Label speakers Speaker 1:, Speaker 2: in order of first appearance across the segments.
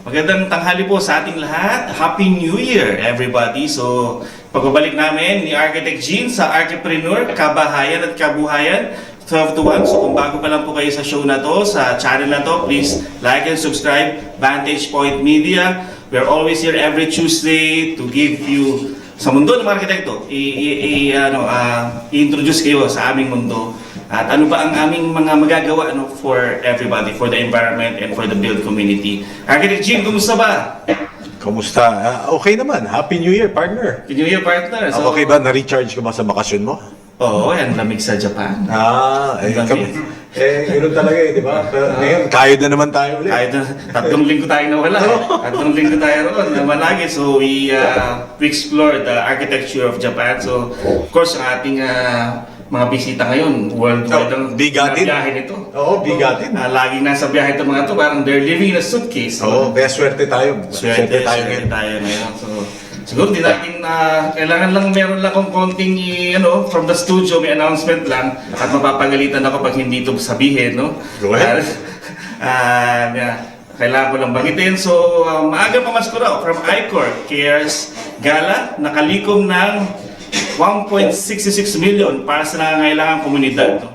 Speaker 1: Magandang tanghali po sa ating lahat. Happy New Year, everybody. So, pagbabalik namin ni Architect Jean sa Archipreneur, Kabahayan at Kabuhayan, 12 to 1. So, kung bago pa lang po kayo sa show na to, sa channel na to, please like and subscribe, Vantage Point Media. We're always here every Tuesday to give you sa mundo ng mga arkitekto, i-introduce kayo sa aming mundo. At ano ba ang aming mga magagawa for everybody, for the environment and for the build community. Architect Jim, kumusta ba?
Speaker 2: Kumusta? Okay naman. Happy New Year, partner.
Speaker 1: Happy New Year, partner. So,
Speaker 2: okay ba? Na-recharge ka ba sa bakasyon mo?
Speaker 1: Oo, yan. Lamig sa Japan.
Speaker 2: Yun talaga di ba? Ngayon, kayod na naman tayo ulit.
Speaker 1: Kahit 3 linggo tayo nawala. 3 linggo tayo roon naman lagi. So we explored the architecture of Japan. So of course, ang ating mga bisita ngayon, worldwide ang biyahe nito.
Speaker 2: Oo, bigatin.
Speaker 1: Laging nasa biyahe itong mga ito, parang they're living in a suitcase.
Speaker 2: Oo, kaya swerte tayo.
Speaker 1: Swerte tayo ngayon. So, siguro di natin kailangan lang meron lang akong konting from the studio, may announcement lang at mapapagalitan ako pag hindi ito sabihin, no?
Speaker 2: Go ahead.
Speaker 1: Kailangan ko lang banggitin. So, maaga pamasko raw from ICOR Cares Gala, nakalikom ng 1.66 million para sa nangangailangang komunidad.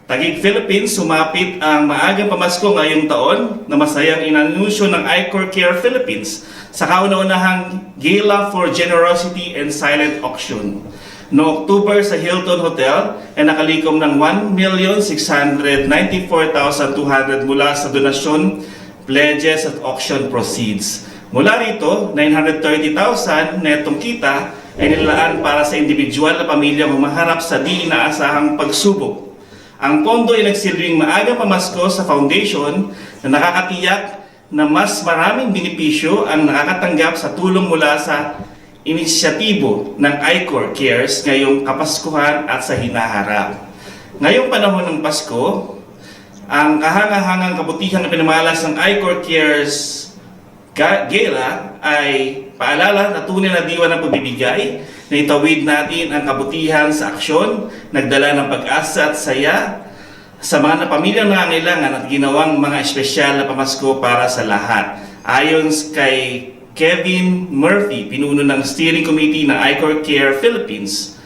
Speaker 1: Taguig Philippines, sumapit ang maagang pamasko ngayong taon na masayang inanunsyo ng ICOR Care Philippines sa kauna-unahang Gala for Generosity and Silent Auction. Noong October sa Hilton Hotel ay nakalikom ng 1,694,200 mula sa donasyon, pledges at auction proceeds. Mula rito, 930,000 netong kita ay nilalaan para sa individual na pamilya humaharap sa di inaasahang pagsubok. Ang pondo ay nagsilbing maagang pamasko sa foundation na nakakatiyak na mas maraming benepisyo ang nakakatanggap sa tulong mula sa inisyatibo ng ICOR Cares ngayong Kapaskuhan at sa hinaharap. Ngayong panahon ng Pasko, ang kahangahangang kabutihan na pinamalas ng ICOR Cares Gala ay paalala na tunay na diwa ng pagbibigay na itawid natin ang kabutihan sa aksyon, nagdala ng pag-asa at saya sa mga pamilyang nangangailangan at ginawang mga espesyal na pamasko para sa lahat. Ayon kay Kevin Murphy, pinuno ng Steering Committee ng ICOR Care Philippines.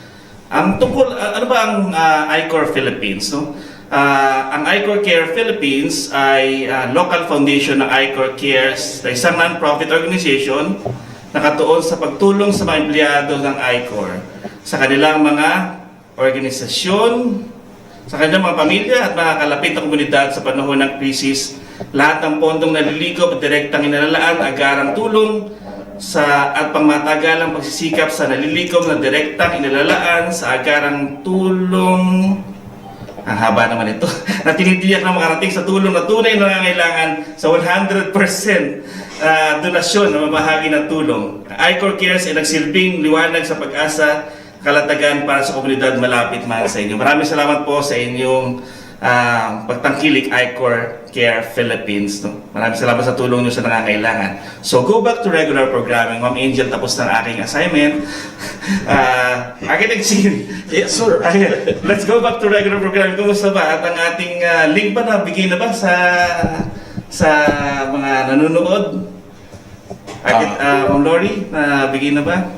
Speaker 1: Ang tungkol, ano ba ang ICOR Philippines? No? Ang ICOR Care Philippines ay local foundation ng ICOR Cares, na isang non-profit organization na nakatuon sa pagtulong sa mga empleyado ng ICOR sa kanilang mga organisasyon, sa kanilang mga pamilya at mga kalapit na komunidad sa panahon ng krisis. Lahat ng pondong nalilikop at direktang inalalaan agarang tulong at pangmatagalang pagsisikap sa nalilikom na direktang inalalaan sa agarang tulong. Ang haba naman ito, na tinitiyak na makarating sa tulong na tunay na nangangailangan sa 100% donasyon na mamahagi ng tulong. ICOR Cares ay nagsilbing liwanag sa pag-asa, kalatagan para sa komunidad malapit man sa inyo. Maraming salamat po sa inyong pagtangkilik ICOR Care Philippines. No? Maraming salamat sa tulong nyo sa nangangailangan. So go back to regular programming. Ma'am Angel, tapos ng aking assignment. Architect Jean.
Speaker 2: Yes, sir.
Speaker 1: Let's go back to regular programming. Kumusta ba? At ang ating link ba na bigay na ba sa mga nanonood? Ma'am Lori, bigay na ba?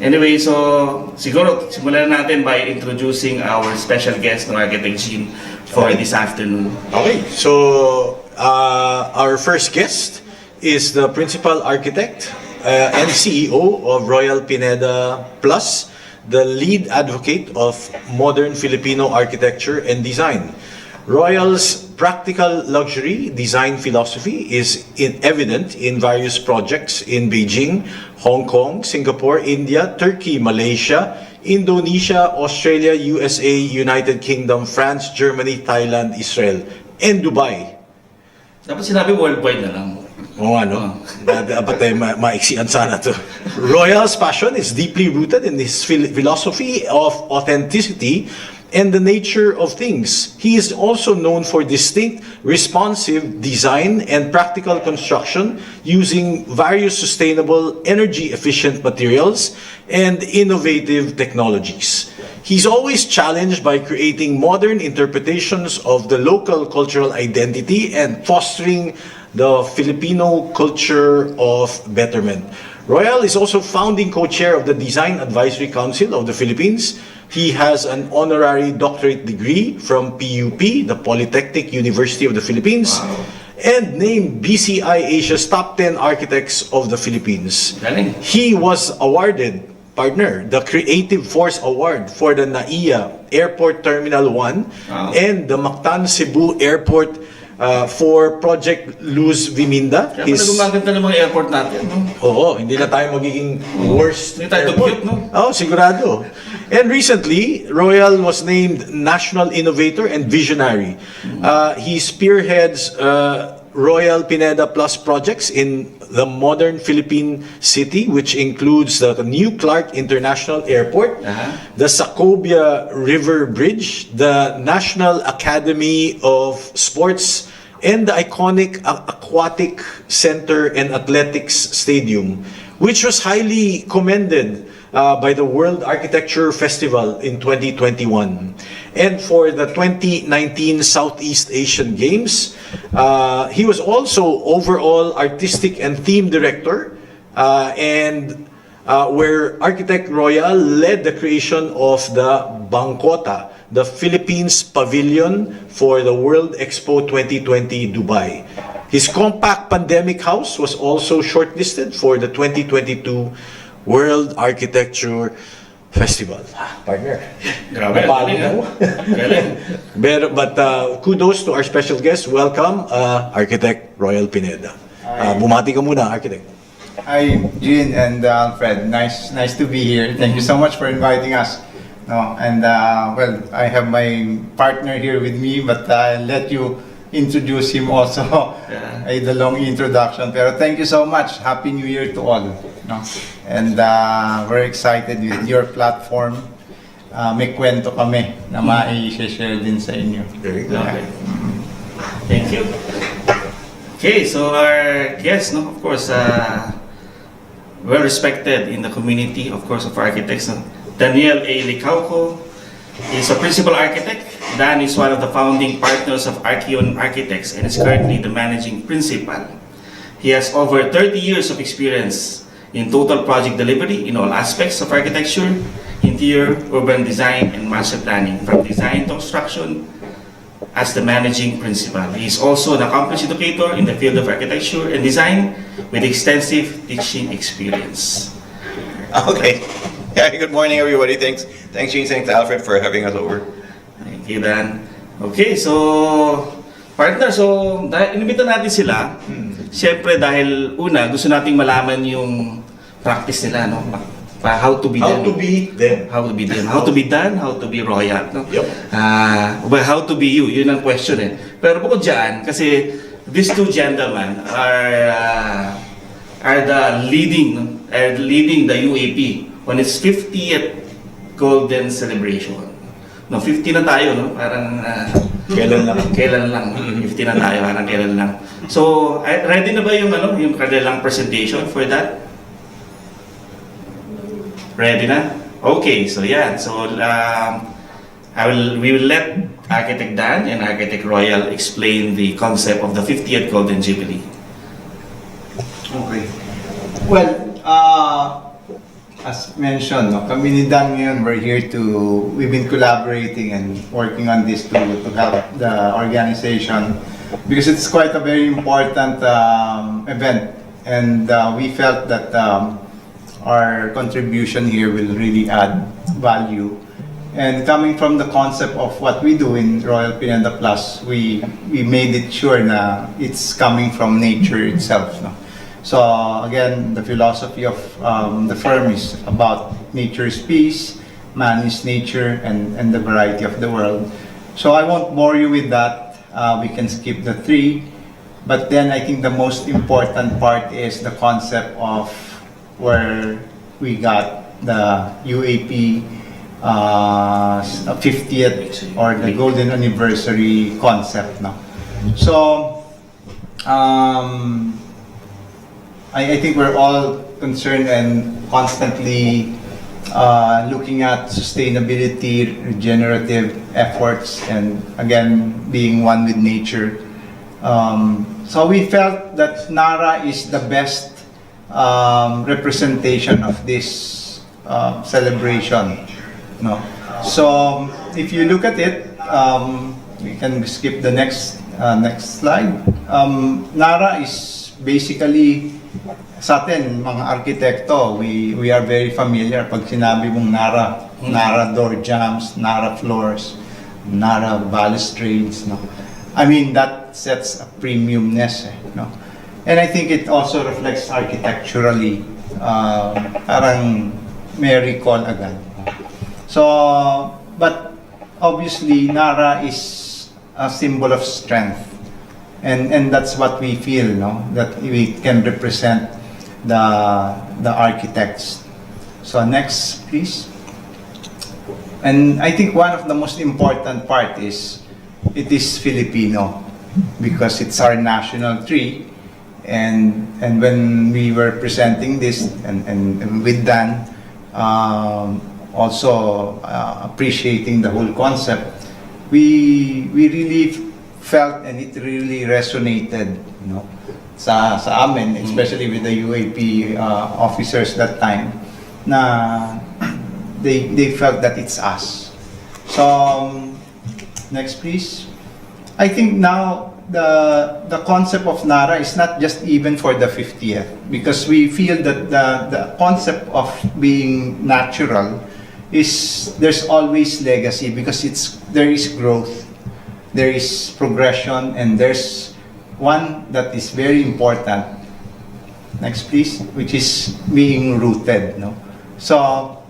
Speaker 1: Anyway, so siguro simulan natin by introducing our special guest ng Architect Jean for this afternoon.
Speaker 2: Okay, so our first guest is the principal architect and CEO of Royal Pineda Plus, the lead advocate of modern Filipino architecture and design. Royal's practical luxury design philosophy is evident in various projects in Beijing, Hong Kong, Singapore, India, Turkey, Malaysia, Indonesia, Australia, USA, United Kingdom, France, Germany, Thailand, Israel, and Dubai.
Speaker 1: Dapat sinabi worldwide na lang.
Speaker 2: Oo ano, dapat ay maiksian sana to. Royal's passion is deeply rooted in his philosophy of authenticity and the nature of things. He is also known for distinct, responsive design and practical construction using various sustainable, energy-efficient materials and innovative technologies. He's always challenged by creating modern interpretations of the local cultural identity and fostering the Filipino culture of betterment. Royal is also founding co-chair of the Design Advisory Council of the Philippines. He has an honorary doctorate degree from PUP, the Polytechnic University of the Philippines, and named BCI Asia's top 10 architects of the Philippines.
Speaker 1: Galing.
Speaker 2: He was awarded, partner, the Creative Force Award for the NAIA Airport Terminal 1 and the Mactan Cebu Airport for Project Luz Viminda.
Speaker 1: Kaya pala gumaganda ng mga airport natin, no?
Speaker 2: Oo, hindi na tayo magiging worst
Speaker 1: Hindi tayo
Speaker 2: airport.
Speaker 1: cute, no?
Speaker 2: Oo, sigurado. And recently, Royal was named National Innovator and Visionary. He spearheads Royal Pineda Plus projects in the modern Philippine city, which includes the new Clark International Airport, the Sacobia River Bridge, the National Academy of Sports, and the iconic Aquatic Center and Athletics Stadium, which was highly commended by the World Architecture Festival in 2021. And for the 2019 Southeast Asian Games, he was also overall artistic and theme director, where Architect Royal led the creation of the Bangkota, the Philippines Pavilion for the World Expo 2020 Dubai. His compact pandemic house was also shortlisted for the 2022 World Architecture Festival. Partner.
Speaker 1: Grabe,
Speaker 2: Napalo
Speaker 1: galing,
Speaker 2: mo.
Speaker 1: Galing.
Speaker 2: But kudos to our special guest. Welcome, Architect Royal Pineda. Bumati ka muna, Architect.
Speaker 3: Hi, Jean and Alfred. Nice to be here. Thank you so much for inviting us. No, and well, I have my partner here with me, but I'll let you introduce him also. The long introduction. Pero thank you so much. Happy New Year to all. No? And we're excited with your platform. May kwento kami na mai-share din sa inyo.
Speaker 2: Very good.
Speaker 1: Okay. Thank you. Okay, so our guest, no, of course, well respected in the community, of course, of architects. No? Daniel A. Lichauco is a principal architect. Dan is one of the founding partners of Archion Architects and is currently the managing principal. He has over 30 years of experience in total project delivery in all aspects of architecture, interior, urban design, and master planning, from design to construction, as the managing principal. He is also an accomplished educator in the field of architecture and design with extensive teaching experience.
Speaker 4: Okay. Yeah, good morning, everybody. Thanks, Gene. Thanks, Alfred, for having us over.
Speaker 1: Thank you, Dan. Okay, so partner, so inimbita natin sila. Siyempre dahil una, gusto nating malaman yung practice nila, no? How to be
Speaker 2: How
Speaker 1: them.
Speaker 2: to be them.
Speaker 1: How to be them. How to be done, how to be royal, no?
Speaker 2: Yep.
Speaker 1: Well, how to be you, yun ang question eh. Pero bukod dyan, kasi these two gentlemen are leading the UAP on its 50th golden celebration. No, 50 na tayo, no? Parang
Speaker 2: Kailan lang?
Speaker 1: Kailan lang. 50 na tayo, parang kailan lang. So, ready na ba yung yung kanilang presentation for that? Ready na? Okay, so yeah. So, we will let Architect Dan and Architect Royal explain the concept of the 50th Golden Jubilee.
Speaker 3: Okay. Well, as mentioned, no, kami ni Dan ngayon, we've been collaborating and working on this to help the organization because it's quite a very important event, and we felt that our contribution here will really add value. And coming from the concept of what we do in Royal Pineda Plus, we made it sure na it's coming from nature itself. No? So again, the philosophy of the firm is about nature's peace, man is nature, and the variety of the world. So I won't bore you with that. We can skip the three. But then I think the most important part is the concept of where we got the UAP 50th or the golden anniversary concept. No? So I think we're all concerned and constantly looking at sustainability, regenerative efforts, and again, being one with nature. So we felt that NARA is the best representation of this celebration. No? So if you look at it, we can skip the next slide. NARA is basically, sa atin, mga arkitekto, we are very familiar. Pag sinabi mong NARA, NARA door jambs, NARA floors, NARA balustrades, no? I mean, that sets a premiumness, no? And I think it also reflects architecturally, parang may recall agad. So, but obviously, NARA is a symbol of strength. And that's what we feel, no? That we can represent the architects. So next, please. And I think one of the most important part is it is Filipino because it's our national tree. And when we were presenting this and with Dan, also appreciating the whole concept, we really felt and it really resonated, you know, sa amin, especially with the UAP officers that time, na they felt that it's us. So next, please. I think now the concept of NARA is not just even for the 50th, because we feel that the concept of being natural is there's always legacy because there is growth, there is progression, and there's one that is very important. Next, please, which is being rooted. No, so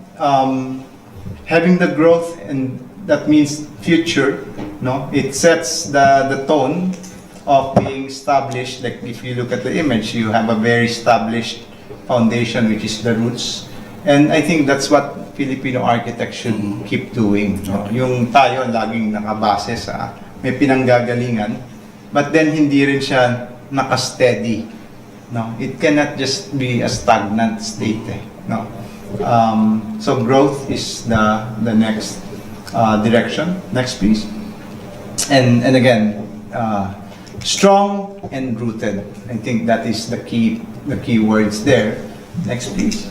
Speaker 3: having the growth, and that means future. No, it sets the tone of being established. Like if you look at the image, you have a very established foundation, which is the roots. And I think that's what Filipino architects should keep doing. No? Yung tayo laging nakabase sa may pinanggagalingan, but then hindi rin siya naka-steady. No? It cannot just be a stagnant state. No? So growth is the next direction. Next, please. And again, strong and rooted. I think that is the key words there. Next, please.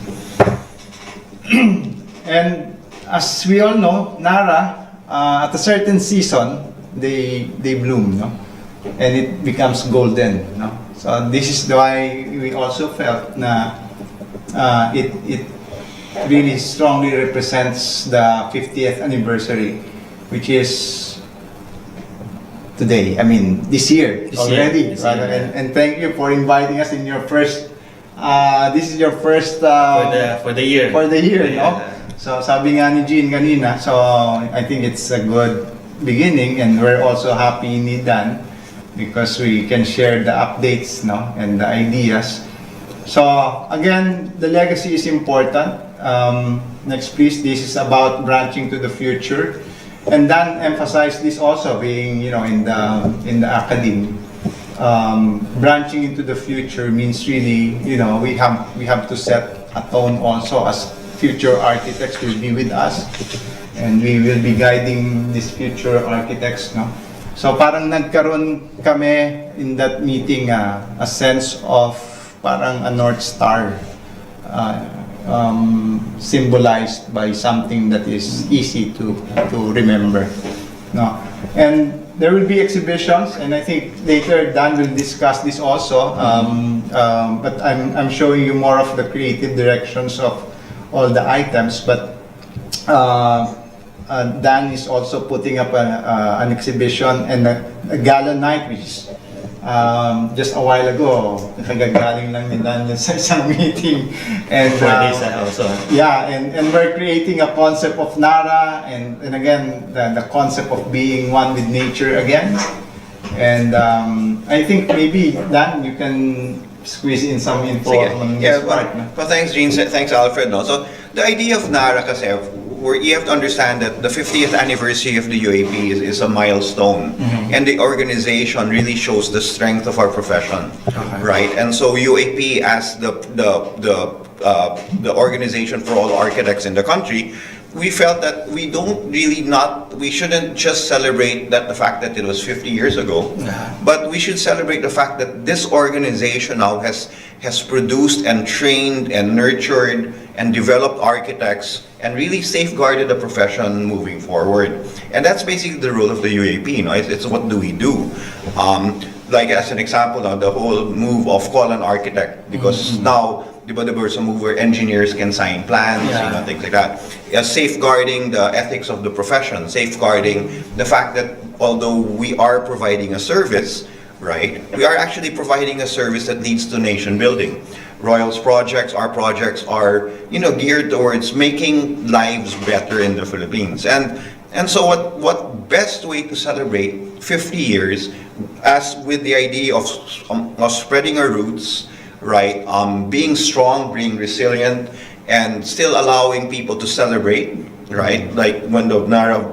Speaker 3: And as we all know, NARA, at a certain season, they bloom, no? And it becomes golden, no? So this is why we also felt na it really strongly represents the 50th anniversary, which is today. I mean, this year already.
Speaker 1: This year.
Speaker 3: And thank you for inviting us in your first. This is your first
Speaker 1: for the year.
Speaker 3: For the year,
Speaker 1: Yeah.
Speaker 3: no? So sabi nga ni Jean kanina, so I think it's a good beginning, and we're also happy ni Dan because we can share the updates, no, and the ideas. So again, the legacy is important. Next, please. This is about branching to the future, and Dan emphasized this also being, you know, in the academy. Branching into the future means really, you know, we have to set a tone also as future architects will be with us, and we will be guiding these future architects, no? So parang nagkaroon kami in that meeting a sense of parang a North Star symbolized by something that is easy to remember, no? And there will be exhibitions, and I think later Dan will discuss this also. But I'm showing you more of the creative directions of all the items. But Dan is also putting up an exhibition and a gala night, which is just a while ago. Nagagaling lang ni Dan sa isang meeting. And
Speaker 1: Also.
Speaker 3: yeah, and we're creating a concept of NARA, and again, the concept of being one with nature again. And I think maybe, Dan, you can squeeze in some info on this part. No?
Speaker 4: Well, thanks, Gene. Thanks, Alfred. No? So, the idea of NARA kasi, you have to understand that the 50th anniversary of the UAP is a milestone, and the organization really shows the strength of our profession, right? And so UAP, as the organization for all architects in the country, we felt that we shouldn't just celebrate the fact that it was 50 years ago, but we should celebrate the fact that this organization now has produced and trained and nurtured and developed architects and really safeguarded the profession moving forward. And that's basically the role of the UAP, it's what do we do? Like as an example now, the whole move of call an architect, because now there was a move where engineers can sign plans, things like that. Safeguarding the ethics of the profession, safeguarding the fact that although we are providing a service, right, we are actually providing a service that leads to nation building. Royal's projects, our projects are, geared towards making lives better in the Philippines. And so what best way to celebrate 50 years as with the idea of spreading our roots, right, being strong, being resilient, and still allowing people to celebrate, right? Like when the Nara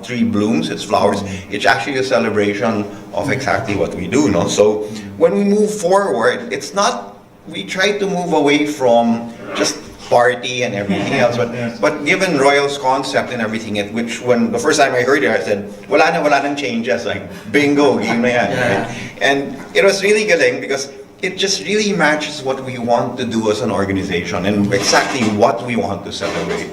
Speaker 4: tree blooms, its flowers, it's actually a celebration of exactly what we do, no? So when we move forward, it's not, we try to move away from just party and everything else, but given Royal's concept and everything, which when the first time I heard it, I said, wala nang changes, like bingo, game na yan, right? And it was really galing because it just really matches what we want to do as an organization and exactly what we want to celebrate.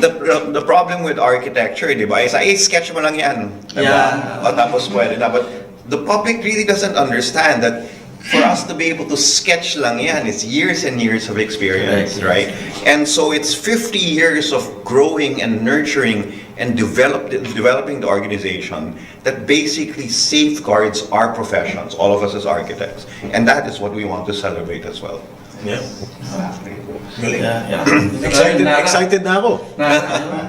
Speaker 4: The problem with architecture, diba, is sketch mo lang yan. Diba? O tapos pwede na. But the public really doesn't understand that for us to be able to sketch lang yan, it's years and years of experience, right? And so it's 50 years of growing and nurturing and developing the organization that basically safeguards our professions, all of us as architects. And that is what we want to celebrate as well.
Speaker 2: Yeah. Excited na ako.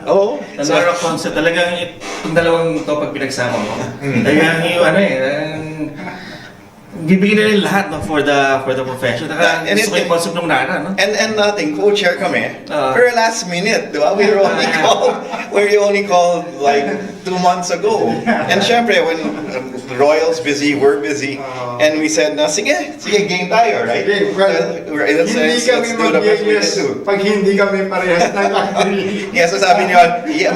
Speaker 2: Oo.
Speaker 1: Nara concept talagang itong dalawang to pag pinagsama mo. Talagang bibigyan nila lahat for the profession. Gusto ko yung concept ng Nara, no?
Speaker 4: And nothing, co-chair kami. Pero last minute, di ba? We only called like 2 months ago. And syempre, when Royal's busy, we're busy. And we said, sige, game tayo, right?
Speaker 3: Okay,
Speaker 4: Let's do the best we can do.
Speaker 3: Pag hindi kami parehas ng agree.
Speaker 4: Yes, so sabi niyo,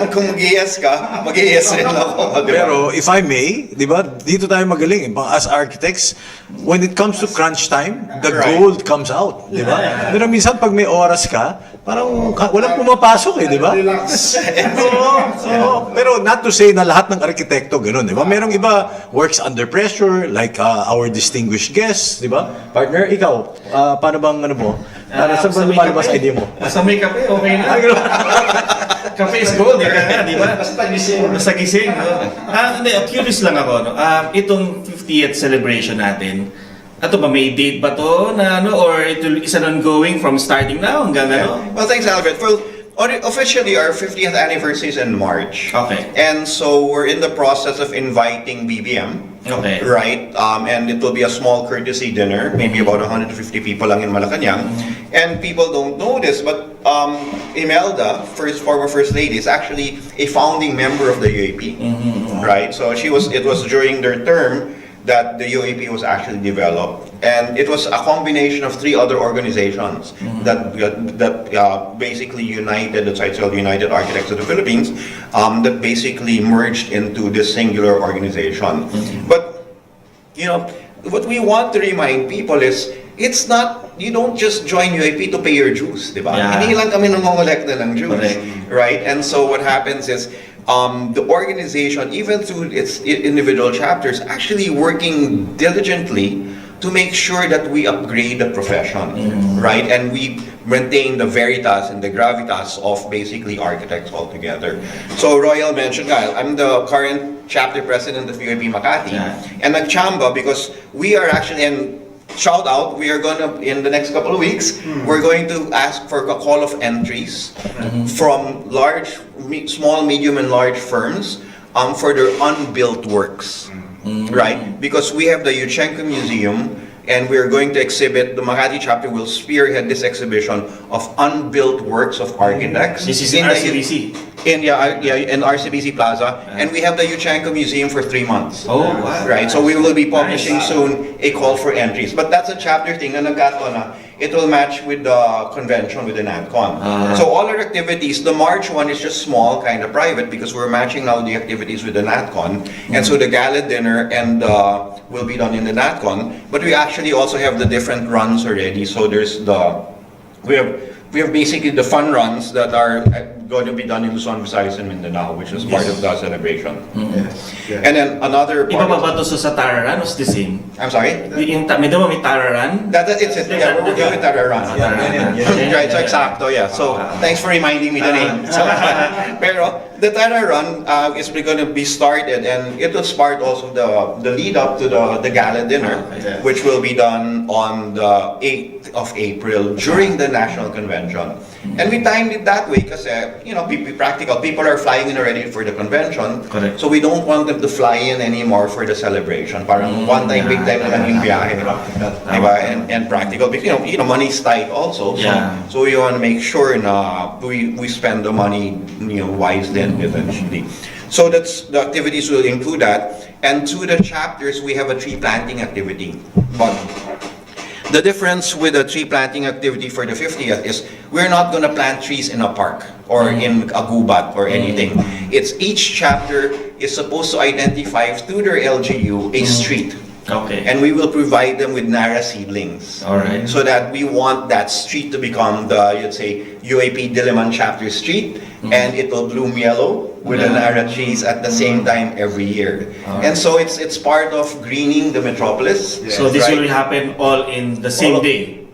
Speaker 4: kung mag-yes ka, mag-yes rin ako. Diba?
Speaker 2: Pero if I may, di ba, dito tayo magaling. As architects, when it comes to crunch time, the gold comes out, di ba? Pero minsan pag may oras ka, parang walang pumapasok di ba?
Speaker 3: Relax.
Speaker 2: Pero not to say na lahat ng arkitekto ganun, di ba? Merong iba works under pressure, like our distinguished guests, di ba? Partner, ikaw, paano bang mo? Saan ba lumalabas idea mo?
Speaker 1: Basta may kape, okay na. Kape is gold, di ba? Basta gising. Hindi, curious lang ako. No? Itong 50th celebration natin, ato ba, may date ba to na or it will is an ongoing from starting now hanggang
Speaker 4: Well, thanks, Alfred. Well, officially, our 50th anniversary is in March.
Speaker 1: Okay.
Speaker 4: And so we're in the process of inviting BBM.
Speaker 1: Okay.
Speaker 4: Right? And it will be a small courtesy dinner, maybe about 150 people lang in Malacanang. And people don't know this, but Imelda, former First Lady, is actually a founding member of the UAP. Right? So it was during their term that the UAP was actually developed, and it was a combination of 3 other organizations that basically united, that's why it's called United Architects of the Philippines, that basically merged into this singular organization. But what we want to remind people is it's not, you don't just join UAP to pay your dues, di ba? Hindi lang kami nangongolekta ng dues, right? And so what happens is the organization, even through its individual chapters, actually working diligently to make sure that we upgrade the profession, right? And we maintain the veritas and the gravitas of basically architects altogether. So Royal mentioned, I'm the current chapter president of UAP Makati, and nag-chamba because we are actually, and shout out, we are gonna, in the next couple of weeks, we're going to ask for a call of entries from small, medium, and large firms for their unbuilt works, right? Because we have the Lichauco Museum, and we're going to exhibit, the Makati chapter will spearhead this exhibition of unbuilt works of architects.
Speaker 1: This is in RCBC.
Speaker 4: In RCBC Plaza, and we have the Lichauco Museum for 3 months.
Speaker 1: Oh, wow.
Speaker 4: Right, so we will be publishing soon a call for entries. But that's a chapter thing na nagkataon na it will match with the convention with the NatCon. So all our activities, the March one is just small, kind of private, because we're matching now the activities with the NatCon. And so the gala dinner and will be done in the NatCon. But we actually also have the different runs already. So there's we have basically the fun runs that are going to be done in Luzon, Visayas, and Mindanao, which is part of the celebration. And then another
Speaker 1: Iba
Speaker 4: part.
Speaker 1: pa ba ito sa Tararan o the same?
Speaker 4: I'm sorry.
Speaker 1: May daw may Tararan?
Speaker 4: It's it. Yeah, we're doing Tararan. Right, so exacto, yeah. So thanks for reminding me the name. So, pero the Tararan is going to be started, and it will start also the lead up to the gala dinner, which will be done on the 8th of April during the National Convention. And we timed it that way because, be practical. People are flying in already for the convention.
Speaker 1: Correct.
Speaker 4: So we don't want them to fly in anymore for the celebration. Parang one time, big time naman yung biyahe. Diba? And practical. Because, money's tight also. So, so we want to make sure na we spend the money, wisely and eventually. So the activities will include that. And to the chapters, we have a tree planting activity. But the difference with a tree planting activity for the 50th is we're not going to plant trees in a park or in a gubat or anything. It's each chapter is supposed to identify through their LGU a street.
Speaker 1: Okay.
Speaker 4: And we will provide them with Nara seedlings.
Speaker 1: All right.
Speaker 4: So that we want that street to become the, UAP Diliman chapter street, and it will bloom yellow with the Nara trees at the same time every year. And so it's part of greening the metropolis.
Speaker 1: So this
Speaker 4: right?
Speaker 1: will happen all in the same day?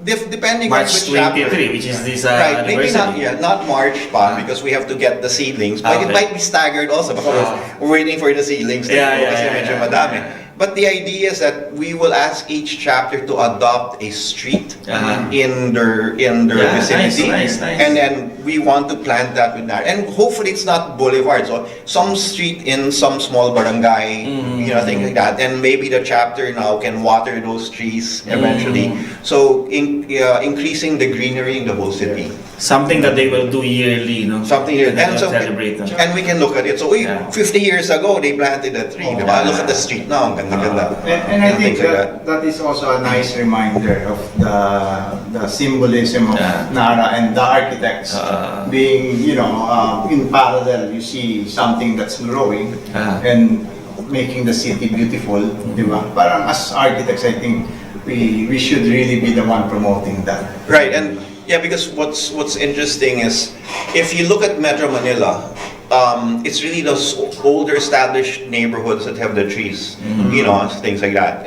Speaker 4: Depending on
Speaker 1: March
Speaker 4: which chapter.
Speaker 1: 23, which is this
Speaker 4: Right, maybe
Speaker 1: anniversary.
Speaker 4: not March pa, because we have to get the seedlings. But it might be staggered also because we're waiting for the seedlings to grow kasi medyo madami. But the idea is that we will ask each chapter to adopt a street in their vicinity,
Speaker 1: nice.
Speaker 4: and then we want to plant that with that. And hopefully it's not boulevard, so some street in some small barangay, things like that. And maybe the chapter now can water those trees eventually. So increasing the greenery in the whole city.
Speaker 1: Something that they will do yearly,
Speaker 4: Something here.
Speaker 1: And
Speaker 4: so,
Speaker 1: celebrate.
Speaker 4: and we can look at it. So 50 years ago, they planted a tree. Diba? Look at the street now. Ang ganda-ganda.
Speaker 3: And I think
Speaker 4: Things like
Speaker 3: that is also a nice reminder of the symbolism of Nara and the architects being, in parallel. You see something that's growing and making the city beautiful, di ba? Parang as architects, I think we should really be the one promoting that.
Speaker 4: Right, and because what's interesting is if you look at Metro Manila, it's really those older established neighborhoods that have the trees, things like that.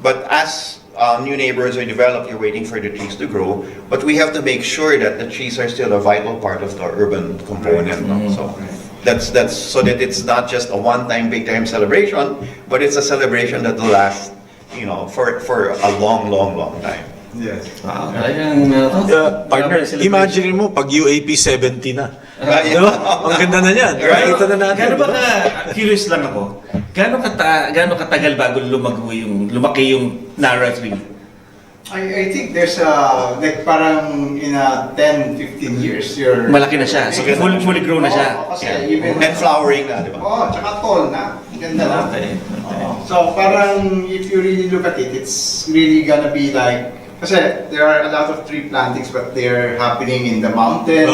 Speaker 4: But as new neighborhoods are developed, you're waiting for the trees to grow. But we have to make sure that the trees are still a vital part of the urban component. So that's so that it's not just a one-time, big-time celebration, but it's a celebration that will last, for a long, long, long time.
Speaker 3: Yes.
Speaker 1: Wow, talagang
Speaker 2: Partner, imagine mo pag UAP 70 na.
Speaker 4: Right.
Speaker 2: Diba? Ang ganda na niyan.
Speaker 4: Right.
Speaker 2: Nakita na natin.
Speaker 1: Gano'n ba curious lang ako, gano'n katagal bago lumaki yung Nara tree?
Speaker 3: I think there's parang in a 10-15 years you're...
Speaker 1: Malaki na siya, so fully grown na siya.
Speaker 3: Kasi even...
Speaker 4: And flowering na, di ba?
Speaker 3: tsaka tall na. Ganda na.
Speaker 1: Okay.
Speaker 3: So parang if you really look at it, it's really gonna be like... Kasi there are a lot of tree plantings but they're happening in the mountains.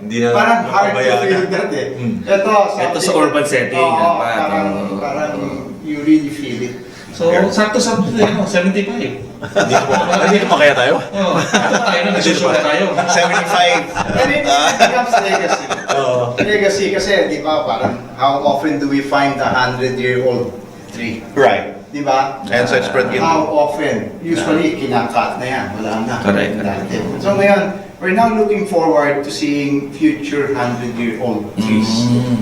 Speaker 2: Hindi na
Speaker 3: Parang hard to
Speaker 2: napabayaan
Speaker 3: feel
Speaker 2: na.
Speaker 3: that eh.
Speaker 1: Ito sa urban setting.
Speaker 3: Parang you really feel it.
Speaker 1: So, sakto sa 75.
Speaker 2: Dito pa kaya tayo?
Speaker 1: Oo, tayo na, nagsushow na tayo.
Speaker 4: 75.
Speaker 3: And it becomes legacy. Legacy kasi, di ba, parang how often do we find a 100-year-old tree?
Speaker 4: Right.
Speaker 3: Di ba?
Speaker 4: And so it's pretty...
Speaker 3: How often? Usually, kinakat na yan. Wala na.
Speaker 1: Correct.
Speaker 3: So ngayon, we're now looking forward to seeing future 100-year-old trees.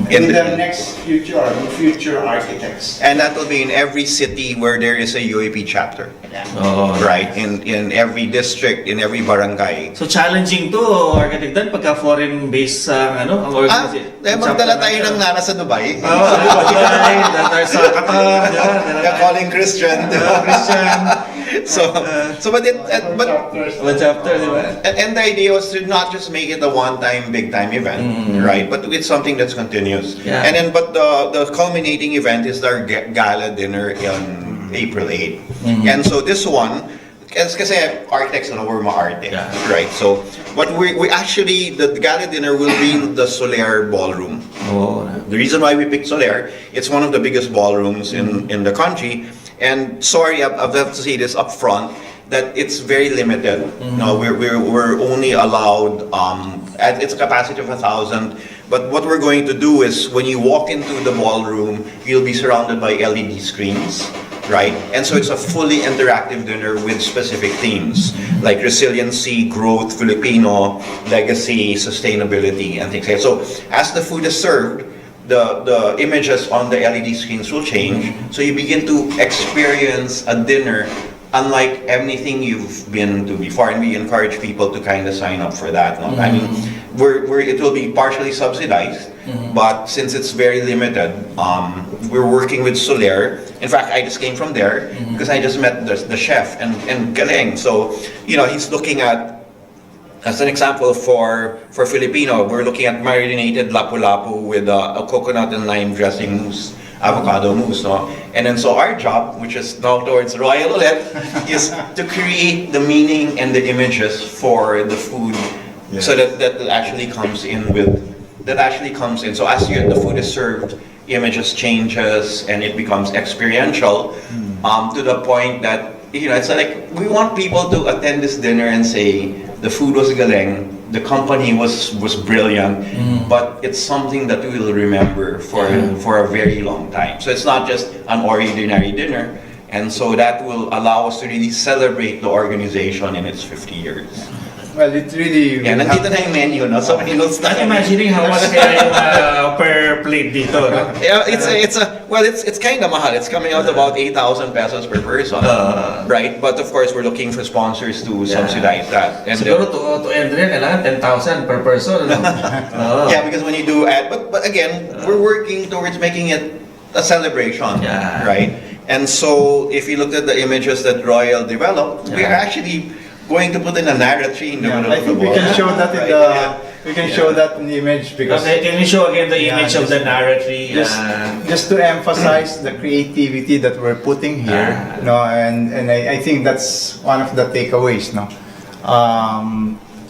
Speaker 4: In
Speaker 3: In
Speaker 4: the-
Speaker 3: the next future architects.
Speaker 4: And that will be in every city where there is a UAP chapter.
Speaker 1: Oo.
Speaker 4: Right, in every district, in every barangay.
Speaker 1: So challenging to, architect Dan, pagka foreign-based ang
Speaker 4: Ah,
Speaker 1: organization.
Speaker 4: magdala tayo ng Nara sa Dubai.
Speaker 1: Oo, Dubai, tayo sa Qatar,
Speaker 4: They're calling Christian.
Speaker 1: Christian.
Speaker 4: so but
Speaker 1: One chapter, di ba?
Speaker 4: and the idea was to not just make it a one-time, big-time event, right? But it's something that's continuous.
Speaker 1: Yeah.
Speaker 4: And then, but the culminating event is our gala dinner on April 8. And so this one, kasi architects na we're maarte,
Speaker 1: Yeah.
Speaker 4: right? So, but we actually, the gala dinner will be in the Soler Ballroom.
Speaker 1: Oh.
Speaker 4: The reason why we picked Soler, it's one of the biggest ballrooms in the country. And sorry, I've have to say this up front, that it's very limited. No, we're only allowed, it's a capacity of 1,000. But what we're going to do is, when you walk into the ballroom, you'll be surrounded by LED screens, right? And so it's a fully interactive dinner with specific themes, like resiliency, growth, Filipino, legacy, sustainability, and things like that. So as the food is served, the images on the LED screens will change. So you begin to experience a dinner unlike anything you've been to before, and we encourage people to kind of sign up for that. No? I mean, it will be partially subsidized, but since it's very limited, we're working with Soler. In fact, I just came from there because I just met the chef and Galeng. So, you know, he's looking at, as an example for Filipino, we're looking at marinated lapu-lapu with a coconut and lime dressing mousse, avocado mousse, no? And then so our job, which is now towards Royal ulit, is to create the meaning and the images for the food, so that actually comes in with, so as the food is served, images changes and it becomes experiential, to the point that, you know, it's like we want people to attend this dinner and say the food was galeng, the company was brilliant, but it's something that we will remember for a very long time. So it's not just an ordinary dinner, and so that will allow us to really celebrate the organization in its 50 years.
Speaker 3: Well, it really...
Speaker 4: Yeah, nandito na yung menu, no? So many notes na.
Speaker 1: Not imagining how much kaya yung per plate dito, no?
Speaker 4: Yeah, it's kind of mahal. It's coming out about 8,000 pesos per person, right? But of course, we're looking for sponsors to subsidize that. And
Speaker 1: Siguro to end rin, kailangan 10,000 per person, no?
Speaker 4: yeah, because when you do add, but again, we're working towards making it a celebration, right? And so, if you look at the images that Royal developed, we are actually going to put in a narrative in the middle
Speaker 3: I
Speaker 4: of the
Speaker 3: think we
Speaker 4: wall.
Speaker 3: can show that in the we can show that in the image because
Speaker 1: Okay, can you show again the image of the narrative?
Speaker 3: just to emphasize the creativity that we're putting here, no, and I think that's one of the takeaways, no,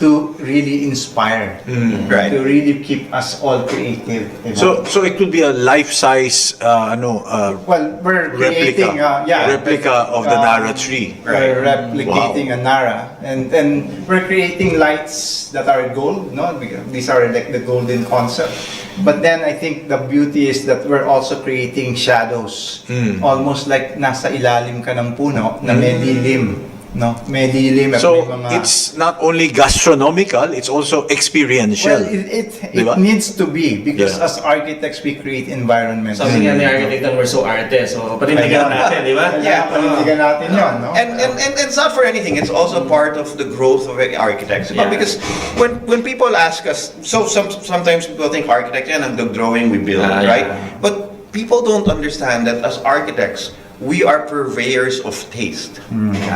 Speaker 3: to really inspire,
Speaker 4: Right.
Speaker 3: to really keep us all creative. You know?
Speaker 2: So it could be a life-size,
Speaker 3: well, we're creating,
Speaker 2: replica of the Nara tree.
Speaker 3: We're replicating a Nara, and we're creating lights that are gold, no? Because these are like the golden concept. But then I think the beauty is that we're also creating shadows, almost like nasa ilalim ka ng puno na may dilim, no? May dilim. at
Speaker 2: So
Speaker 3: may mga-
Speaker 2: it's not only gastronomical, it's also experiential.
Speaker 3: well, it
Speaker 2: Diba?
Speaker 3: needs to be because
Speaker 2: Yeah.
Speaker 3: as architects we create environments.
Speaker 1: Sabi nga ni architect na we're so arte, so panindigan natin, di ba?
Speaker 3: Yeah, panindigan natin yun, no?
Speaker 4: And it's not for anything. It's also part of the growth of architects.
Speaker 1: Yeah.
Speaker 4: Because when people ask us, so sometimes people think architect, yan ang drawing we build, right? But people don't understand that as architects, we are purveyors of taste,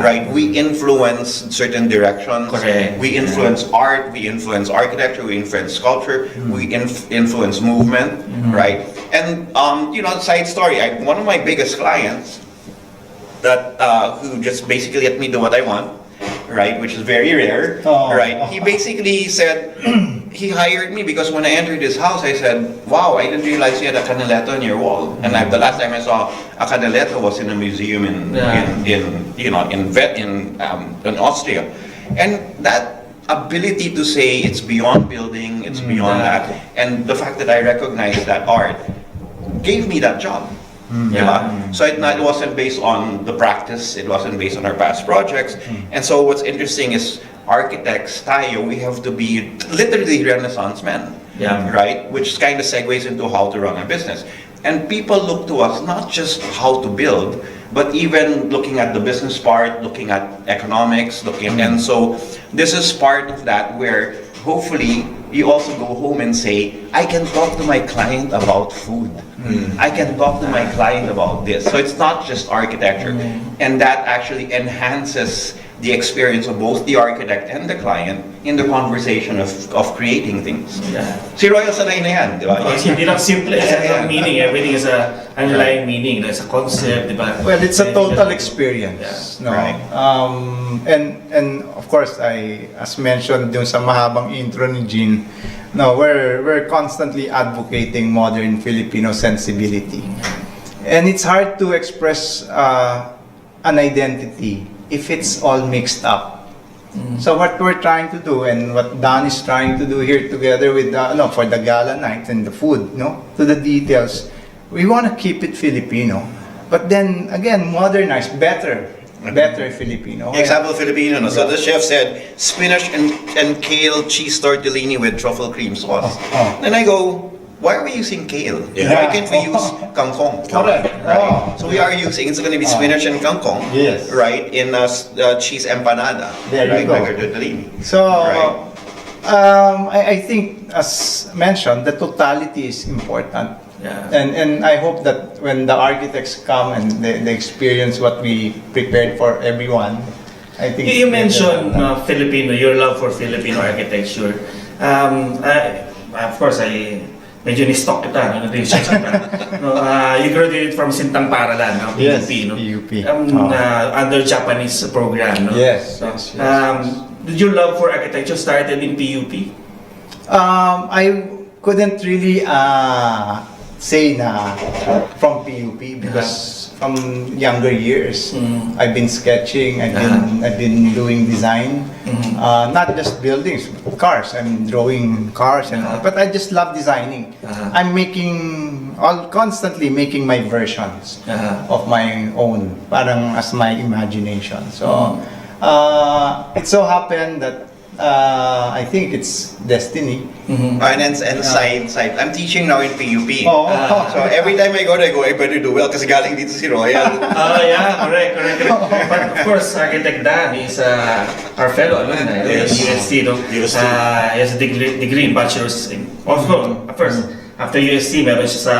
Speaker 4: right? We influence certain directions.
Speaker 1: Correct.
Speaker 4: We influence art. We influence architecture. We influence sculpture. We influence movement, right? And you know, side story. One of my biggest clients that who just basically let me do what I want, right? Which is very rare,
Speaker 3: Oh.
Speaker 4: right? He basically said he hired me because when I entered his house, I said, "Wow, I didn't realize you had a canaletto on your wall." And the last time I saw a canaletto was in a museum in Austria, and that ability to say it's beyond building, it's beyond that, and the fact that I recognized that art gave me that job. Diba? So it wasn't based on the practice, it wasn't based on our past projects. And so what's interesting is architects tayo, we have to be literally Renaissance men, right? Which kind of segues into how to run a business. And people look to us not just how to build, but even looking at the business part, looking at economics, and so this is part of that where hopefully you also go home and say, I can talk to my client about food. I can talk to my client about this. So it's not just architecture. And that actually enhances the experience of both the architect and the client in the conversation of creating things.
Speaker 1: Yeah.
Speaker 4: Si Royal sanay na yan, di ba?
Speaker 1: Kasi hindi lang simple, it's a meaning. Everything is a underlying meaning. There's a concept, di ba?
Speaker 3: Well, it's a total experience, no?
Speaker 4: Right.
Speaker 3: And of course, as mentioned dun sa mahabang intro ni Jean, no, we're constantly advocating modern Filipino sensibility. And it's hard to express an identity if it's all mixed up. So what we're trying to do, and what Don is trying to do here together with for the gala night and the food, no, to the details, we want to keep it Filipino, but then again modernize, better Filipino.
Speaker 4: Example Filipino, no? So the chef said, spinach and kale cheese tortellini with truffle cream sauce. Then I go, why are we using kale? Why can't we use kangkong?
Speaker 3: Correct.
Speaker 4: Right? So we are using, it's going to be spinach and kangkong,
Speaker 3: Yes.
Speaker 4: right? In a cheese empanada,
Speaker 3: There you
Speaker 4: right?
Speaker 3: go.
Speaker 4: Like a tortellini.
Speaker 3: So,
Speaker 4: Right.
Speaker 3: I think, as mentioned, the totality is important.
Speaker 1: Yeah.
Speaker 3: And I hope that when the architects come and they experience what we prepared for everyone, I think...
Speaker 1: You mentioned Filipino, your love for Filipino architecture. Of course, medyo ni-stock kita, research kita. You graduated from Sintang Paralan, no?
Speaker 3: Yes,
Speaker 1: PUP, no?
Speaker 3: PUP.
Speaker 1: Under Japanese program, no?
Speaker 3: Yes,
Speaker 1: So,
Speaker 3: yes, yes.
Speaker 1: Did your love for architecture started in PUP?
Speaker 3: I couldn't really say na from PUP because from younger years I've been sketching, I've been doing design, not just buildings, cars. I'm drawing cars and all, but I just love designing. I'm constantly making my versions of my own, parang as my imagination. So it so happened that I think it's destiny.
Speaker 4: And side. I'm teaching now in PUP.
Speaker 3: Oh.
Speaker 4: So every time I go, I better do well kasi galing dito si Royal.
Speaker 1: Yeah, correct. But of course, Architect Dan is our fellow alumni in UST. No? He has a degree in bachelor's in, of course, first, after UST, meron siya sa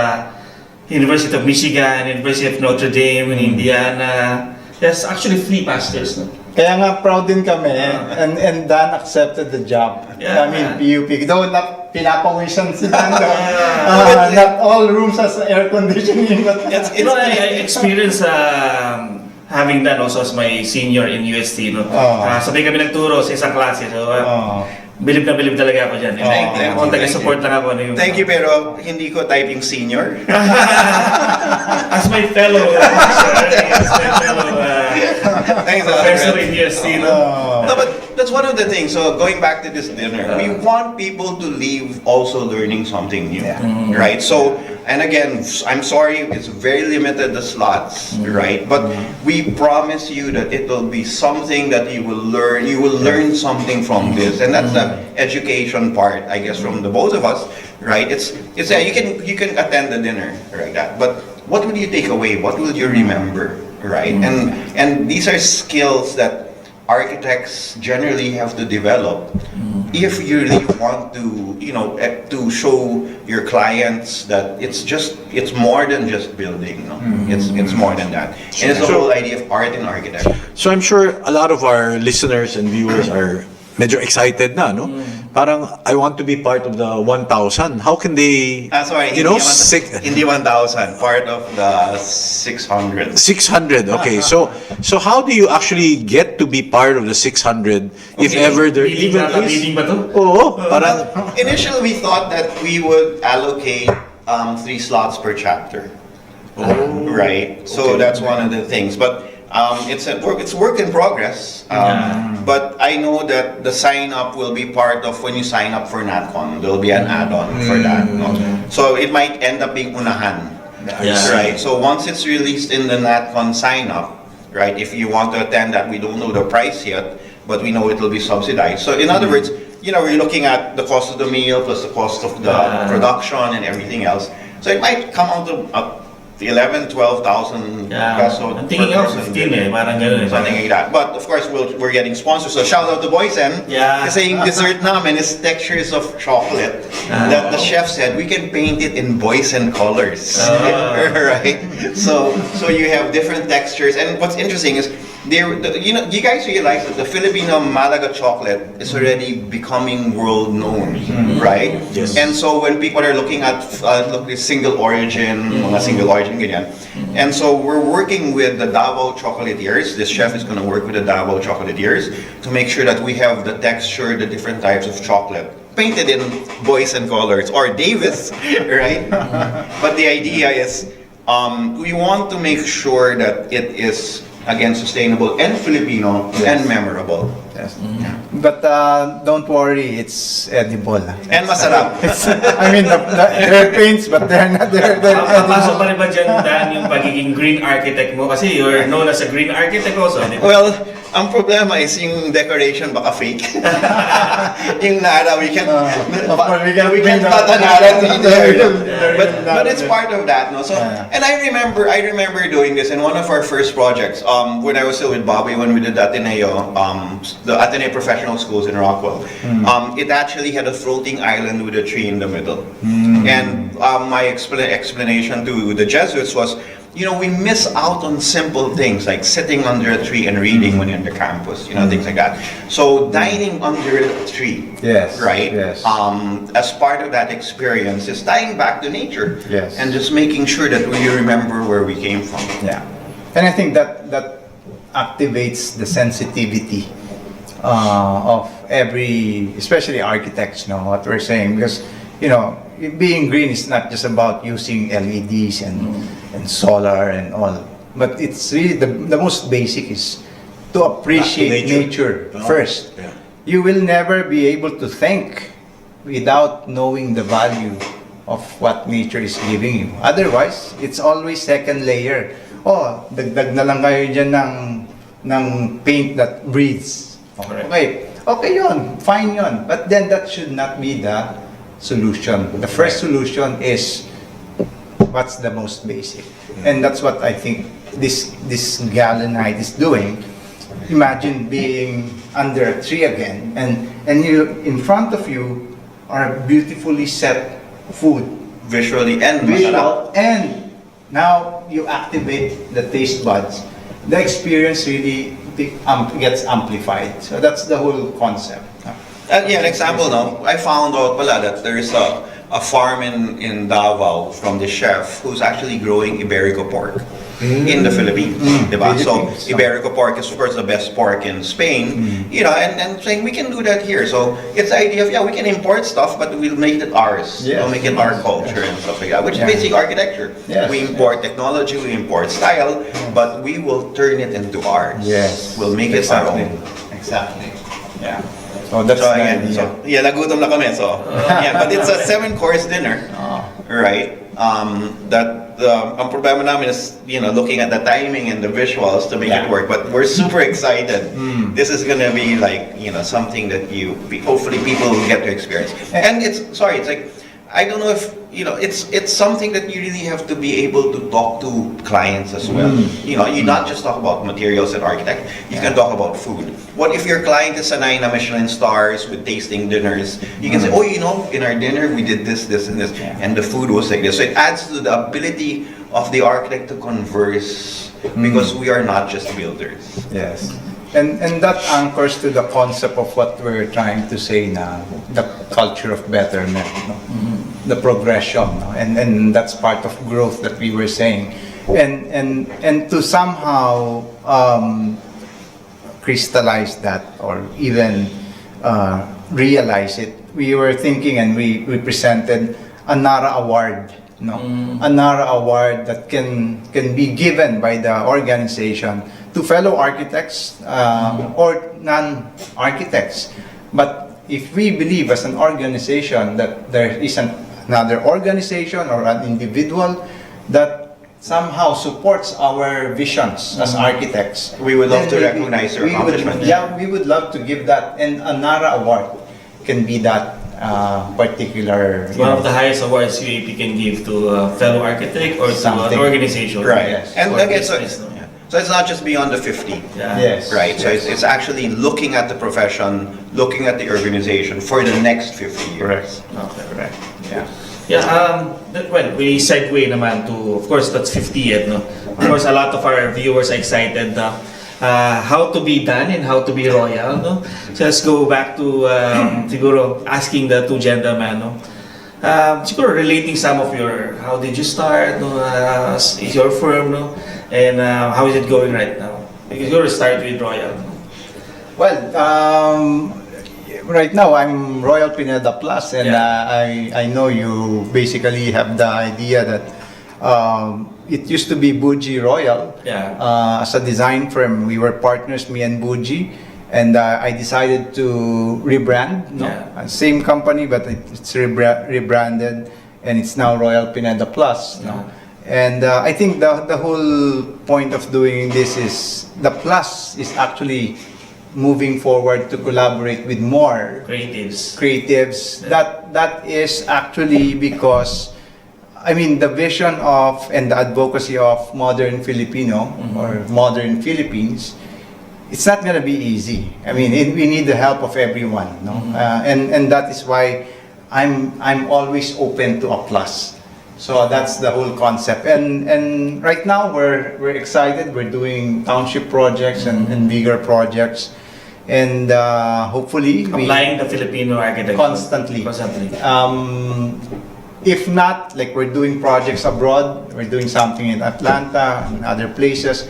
Speaker 1: University of Michigan, University of Notre Dame in Indiana. Yes, actually 3 masters. No?
Speaker 3: Kaya nga proud din kami and Dan accepted the job.
Speaker 1: Yeah.
Speaker 3: I mean, PUP. Though not pinapawisan si Dan. Not all rooms has air conditioning. But
Speaker 1: I experienced having that also as my senior in UST. No? Sabay kami nagturo sa isang klase. So, bilib na bilib talaga ako dyan. Taga-support lang ako.
Speaker 4: Thank you, pero hindi ko typing senior.
Speaker 1: As my fellow professor in UST.
Speaker 4: No, but that's one of the things. So going back to this dinner, we want people to leave also learning something new, right? So, and again, I'm sorry, it's very limited, the slots, right? But we promise you that it will be something that you will learn. You will learn something from this, and that's the education part, I guess, from the both of us, right? It's you can attend the dinner like that, but what will you take away? What will you remember, right? And these are skills that architects generally have to develop if you really want to, to show your clients that it's more than just building, no? It's more than that. And it's the whole idea of art and architecture.
Speaker 2: So I'm sure a lot of our listeners and viewers are medyo excited na, no? Parang, I want to be part of the 1,000. How can they,
Speaker 4: Sorry, hindi 1,000, part of the 600.
Speaker 2: 600, okay. So how do you actually get to be part of the 600 if ever there even is?
Speaker 1: Reading ba to?
Speaker 2: Oo, parang,
Speaker 4: Initially, we thought that we would allocate 3 slots per chapter. Right? So that's one of the things. But it's work in progress. But I know that the sign up will be part of when you sign up for NatCon. There will be an add-on for that. No? So it might end up being unahan. Right? So once it's released in the NatCon sign up, right? If you want to attend that, we don't know the price yet, but we know it will be subsidized. So in other words, we're looking at the cost of the meal plus the cost of the production and everything else. So it might come out to 11, 12,000 peso
Speaker 1: I'm thinking
Speaker 4: per
Speaker 1: of
Speaker 4: person.
Speaker 1: 15 parang ganun
Speaker 4: Something like that. But of course, we're getting sponsors. So shout out to Boysen.
Speaker 1: Yeah.
Speaker 4: Kasi yung dessert namin is textures of chocolate that the chef said we can paint it in Boysen colors. Right? So you have different textures. And what's interesting is you guys realize that the Filipino Malaga chocolate is already becoming world known, right?
Speaker 2: Yes.
Speaker 4: And so when people are looking at single origin, mga single origin ganyan, and so we're working with the Davao chocolatiers. This chef is going to work with the Davao chocolatiers to make sure that we have the texture, the different types of chocolate painted in Boysen colors or Davis, right? But the idea is we want to make sure that it is again sustainable and Filipino and memorable.
Speaker 3: Yes. But don't worry, it's edible.
Speaker 4: And masarap.
Speaker 3: I mean, they're paints, but they're not. They're
Speaker 1: Papasok
Speaker 3: edible.
Speaker 1: pa rin ba dyan, Dan, yung pagiging green architect mo? Kasi you're known as a green architect also, di ba?
Speaker 4: Well, ang problema is yung decoration baka fake. Yung nara, we can
Speaker 3: Of course, we can bring the-
Speaker 4: tatanaran there.
Speaker 3: There-
Speaker 4: But it's part of that, no? So, and I remember doing this in one of our first projects. When I was still with Bobby, when we did Ateneo, the Ateneo Professional Schools in Rockwell. It actually had a floating island with a tree in the middle. And my explanation to the Jesuits was, we miss out on simple things like sitting under a tree and reading when you're in the campus, things like that. So dining under a tree,
Speaker 3: Yes,
Speaker 4: right?
Speaker 3: yes.
Speaker 4: As part of that experience is tying back to nature,
Speaker 3: Yes.
Speaker 4: and just making sure that we remember where we came from.
Speaker 3: Yeah, and I think that activates the sensitivity of every, especially architects, what we're saying, because being green is not just about using LEDs and solar and all, but it's really the most basic is to appreciate nature first.
Speaker 2: Yeah.
Speaker 3: You will never be able to think without knowing the value of what nature is giving you. Otherwise, it's always second layer. Oh, dagdag na lang kayo dyan ng paint that breathes. Okay yun, fine yun. But then that should not be the solution. The first solution is what's the most basic. And that's what I think this Galenite is doing. Imagine being under a tree again, and you, in front of you are beautifully set food,
Speaker 4: Visually and
Speaker 3: visual, and now you activate the taste buds. The experience really gets amplified. So that's the whole concept.
Speaker 4: An example, I found out pala that there's a farm in Davao from the chef who's actually growing Iberico pork in the Philippines. Diba? So
Speaker 3: Philippines.
Speaker 4: Iberico pork is of course the best pork in Spain, and saying we can do that here. So it's the idea of, we can import stuff, but we'll make it ours.
Speaker 3: Yes.
Speaker 4: We'll make it our culture and stuff like that, which is basic architecture.
Speaker 3: Yes.
Speaker 4: We import technology, we import style, but we will turn it into ours.
Speaker 3: Yes.
Speaker 4: We'll make it our own.
Speaker 3: Exactly. Yeah. So that's
Speaker 4: So
Speaker 3: the
Speaker 4: again,
Speaker 3: idea.
Speaker 4: nagutom na kami. So, but it's a 7-course dinner, right? Ang problema namin is, looking at the timing and the visuals to make it work. But we're super excited. This is gonna be like, something that hopefully people will get to experience. And it's like, I don't know if, it's something that you really have to be able to talk to clients as well. You not just talk about materials and architect, you can talk about food. What if your client is sanay na Michelin stars with tasting dinners? You can say, in our dinner we did this, this, and this, and the food was like this. So it adds to the ability of the architect to converse, because we are not just builders.
Speaker 3: Yes. And that anchors to the concept of what we're trying to say now, the culture of betterment, the progression, and that's part of growth that we were saying. And to somehow crystallize that, or even realize it, we were thinking, and we presented a NARA award, a NARA award that can be given by the organization to fellow architects or non-architects. But if we believe as an organization that there is another organization or an individual that somehow supports our visions as architects,
Speaker 4: We would love to
Speaker 3: then
Speaker 4: recognize their
Speaker 3: we would-
Speaker 4: accomplishment.
Speaker 3: Yeah, we would love to give that, and a NARA award can be that particular.
Speaker 1: It's one of the highest awards UAP can give to a fellow architect or to an
Speaker 3: Something.
Speaker 1: organization.
Speaker 4: Right.
Speaker 3: Yes.
Speaker 4: And
Speaker 1: Or
Speaker 4: again, so,
Speaker 1: business, no?
Speaker 4: so it's not just beyond the 50.
Speaker 1: Yeah.
Speaker 3: Yes.
Speaker 4: Right, so it's actually looking at the profession, looking at the organization for the next 50 years.
Speaker 1: Okay.
Speaker 3: Correct. Yeah.
Speaker 1: Yeah, well, we segue naman to, of course, that's 50th, no? Of course, a lot of our viewers are excited how to be done and how to be royal, no? So let's go back to, siguro, asking the two gentlemen, no? Siguro relating some of your, how did you start, no? Is your firm, no? And how is it going right now? Because you're start with royal, no?
Speaker 3: Well, right now I'm Royal Pineda Plus, and I know you basically have the idea that it used to be Buji Royal.
Speaker 1: Yeah.
Speaker 3: As a design firm, we were partners, me and Buji, and I decided to rebrand. No?
Speaker 1: Yeah.
Speaker 3: Same company, but it's rebranded, and it's now Royal Pineda Plus. No? And I think the whole point of doing this is the plus is actually moving forward to collaborate with more
Speaker 1: Creatives.
Speaker 3: creatives. That is actually because, I mean, the vision of and the advocacy of modern Filipino or modern Philippines, it's not gonna be easy. I mean, we need the help of everyone, no? And that is why I'm always open to a plus. So that's the whole concept. And right now we're excited. We're doing township projects and bigger projects. And hopefully
Speaker 1: Applying the Filipino architecture.
Speaker 3: Constantly. If not, like we're doing projects abroad, we're doing something in Atlanta and other places,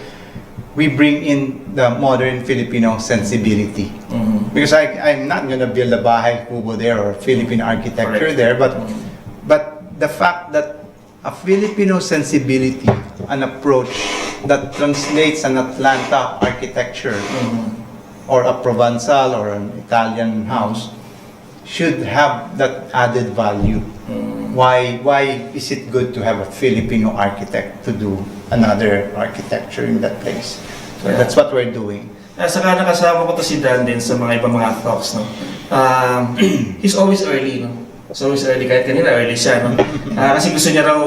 Speaker 3: we bring in the modern Filipino sensibility. Because I'm not gonna build a bahay kubo there or Philippine architecture
Speaker 1: Correct.
Speaker 3: there, but the fact that a Filipino sensibility, an approach that translates an Atlanta architecture or a Provençal or an Italian house should have that added value. Why is it good to have a Filipino architect to do another architecture in that place? So
Speaker 1: Yeah.
Speaker 3: that's what we're doing.
Speaker 1: Saka nakasama ko to si Dan din sa mga ibang mga talks, no? He's always early, no? So always early, kahit kanina early siya, no? Kasi gusto niya raw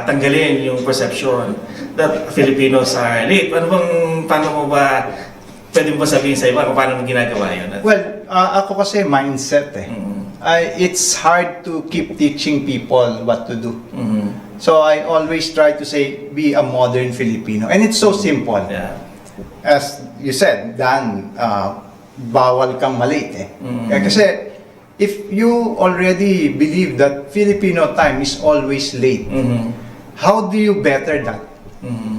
Speaker 1: tanggalin yung perception that Filipinos are late. Paano mo ba, pwede mo ba sabihin sa iba kung paano mo ginagawa yun?
Speaker 3: Well, ako kasi mindset eh. It's hard to keep teaching people what to do. So I always try to say, be a modern Filipino. And it's so simple.
Speaker 1: Yeah.
Speaker 3: As you said, Dan, bawal kang malate eh. Kasi if you already believe that Filipino time is always late, how do you better that?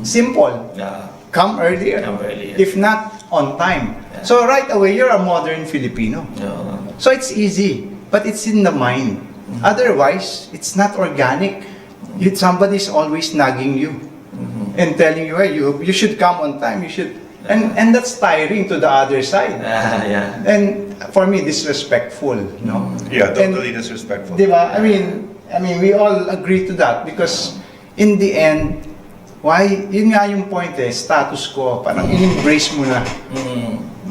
Speaker 3: Simple.
Speaker 1: Yeah.
Speaker 3: Come earlier.
Speaker 1: Come earlier.
Speaker 3: If not, on time. So right away, you're a modern Filipino.
Speaker 1: Yeah.
Speaker 3: So it's easy, but it's in the mind. Otherwise, it's not organic. Somebody's always nagging you and telling you, hey, you should come on time. You should, and that's tiring to the other side.
Speaker 1: Yeah.
Speaker 3: And for me, disrespectful, no?
Speaker 4: Yeah,
Speaker 3: And-
Speaker 4: totally disrespectful.
Speaker 3: Diba? I mean, we all agree to that because in the end, yun nga yung point eh, status quo, parang in-embrace mo na.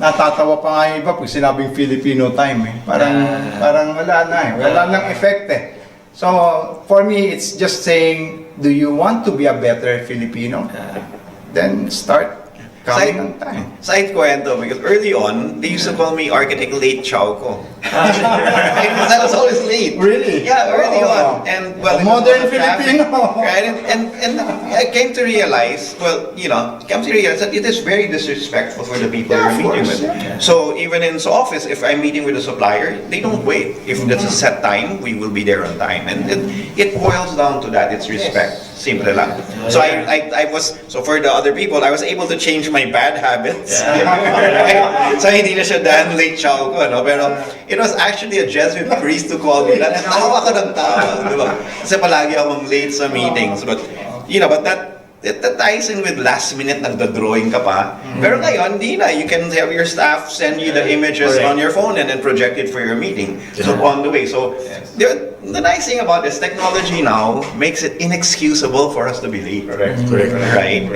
Speaker 3: Natatawa pa nga yung iba pag sinabing Filipino time eh. Parang wala na eh. Wala nang effect eh. So, for me, it's just saying, do you want to be a better Filipino? Then start coming on time.
Speaker 4: Side kwento, because early on, they used to call me Architect Lichauco. Because I was always late.
Speaker 3: Really?
Speaker 4: Yeah, early
Speaker 3: Oh.
Speaker 4: on. And well,
Speaker 3: A
Speaker 4: it was
Speaker 3: modern
Speaker 4: a lot of traffic.
Speaker 3: Filipino.
Speaker 4: Right? And I came to realize, that it is very disrespectful for the people
Speaker 3: Yeah,
Speaker 4: you're
Speaker 3: of
Speaker 4: meeting
Speaker 3: course,
Speaker 4: with.
Speaker 3: yeah.
Speaker 4: So even in the office, if I'm meeting with a supplier, they don't wait. If that's a set time, we will be there on time. And it boils down to that. It's respect. Simple lang. So so for the other people, I was able to change my bad habits. Right? So hindi na siya Dan Lichauco, no? Pero it was actually a Jesuit priest who called me. Tawa ko ng tawa, di ba? Kasi palagi akong late sa meetings. But that ties in with last minute nagda-drawing ka pa. Pero ngayon, di na. You can have your staff send you the images on your phone and then project it for your meeting. So on the way. So the nice thing about this technology now makes it inexcusable for us to be late.
Speaker 3: Correct.
Speaker 4: Right?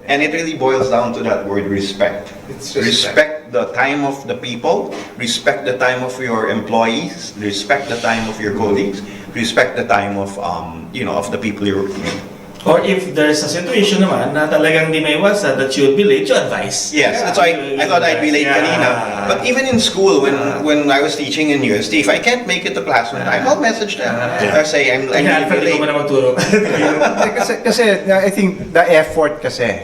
Speaker 4: And it really boils down to that word respect.
Speaker 3: It's
Speaker 4: Respect the time of the people, respect the time of your employees, respect the time of your colleagues, respect the time of of the people you're working with.
Speaker 1: Or if there's a situation naman na talagang di may iwasan that you'll be late, you advise.
Speaker 4: Yes, that's why I thought I'd be late kanina. But even in school, when I was teaching in UST, if I can't make it to class on time, I'll message them. Or say, I'm
Speaker 1: Kaya
Speaker 4: really
Speaker 1: Alfred, ikaw
Speaker 4: late.
Speaker 1: mo na magturo.
Speaker 3: kasi I think the effort kasi,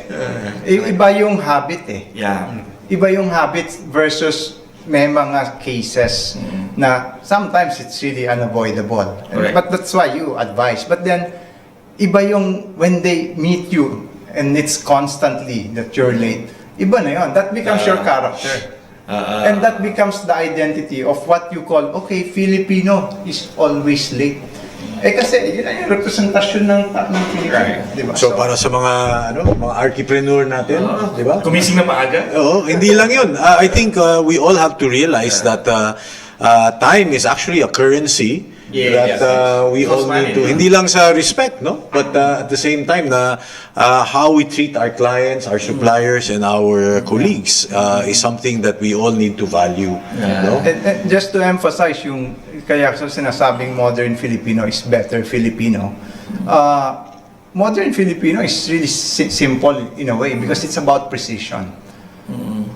Speaker 3: iba yung habit eh.
Speaker 1: Yeah.
Speaker 3: Iba yung habit versus may mga cases na sometimes it's really unavoidable.
Speaker 1: Correct.
Speaker 3: But that's why you advise. But then, iba yung when they meet you and it's constantly that you're late, iba na yun. That becomes your character. And that becomes the identity of what you call, okay, Filipino is always late. Kasi yun ay yung representasyon ng Filipino. Diba?
Speaker 2: So para sa mga mga archipreneur natin, di ba?
Speaker 1: Kumising na maaga.
Speaker 2: Oo, hindi lang yun. I think we all have to realize that time is actually a currency that we all need to, hindi lang sa respect, no? But at the same time, how we treat our clients, our suppliers, and our colleagues is something that we all need to value. No?
Speaker 3: And just to emphasize yung kaya sa sinasabing modern Filipino is better Filipino. Modern Filipino is really simple in a way because it's about precision.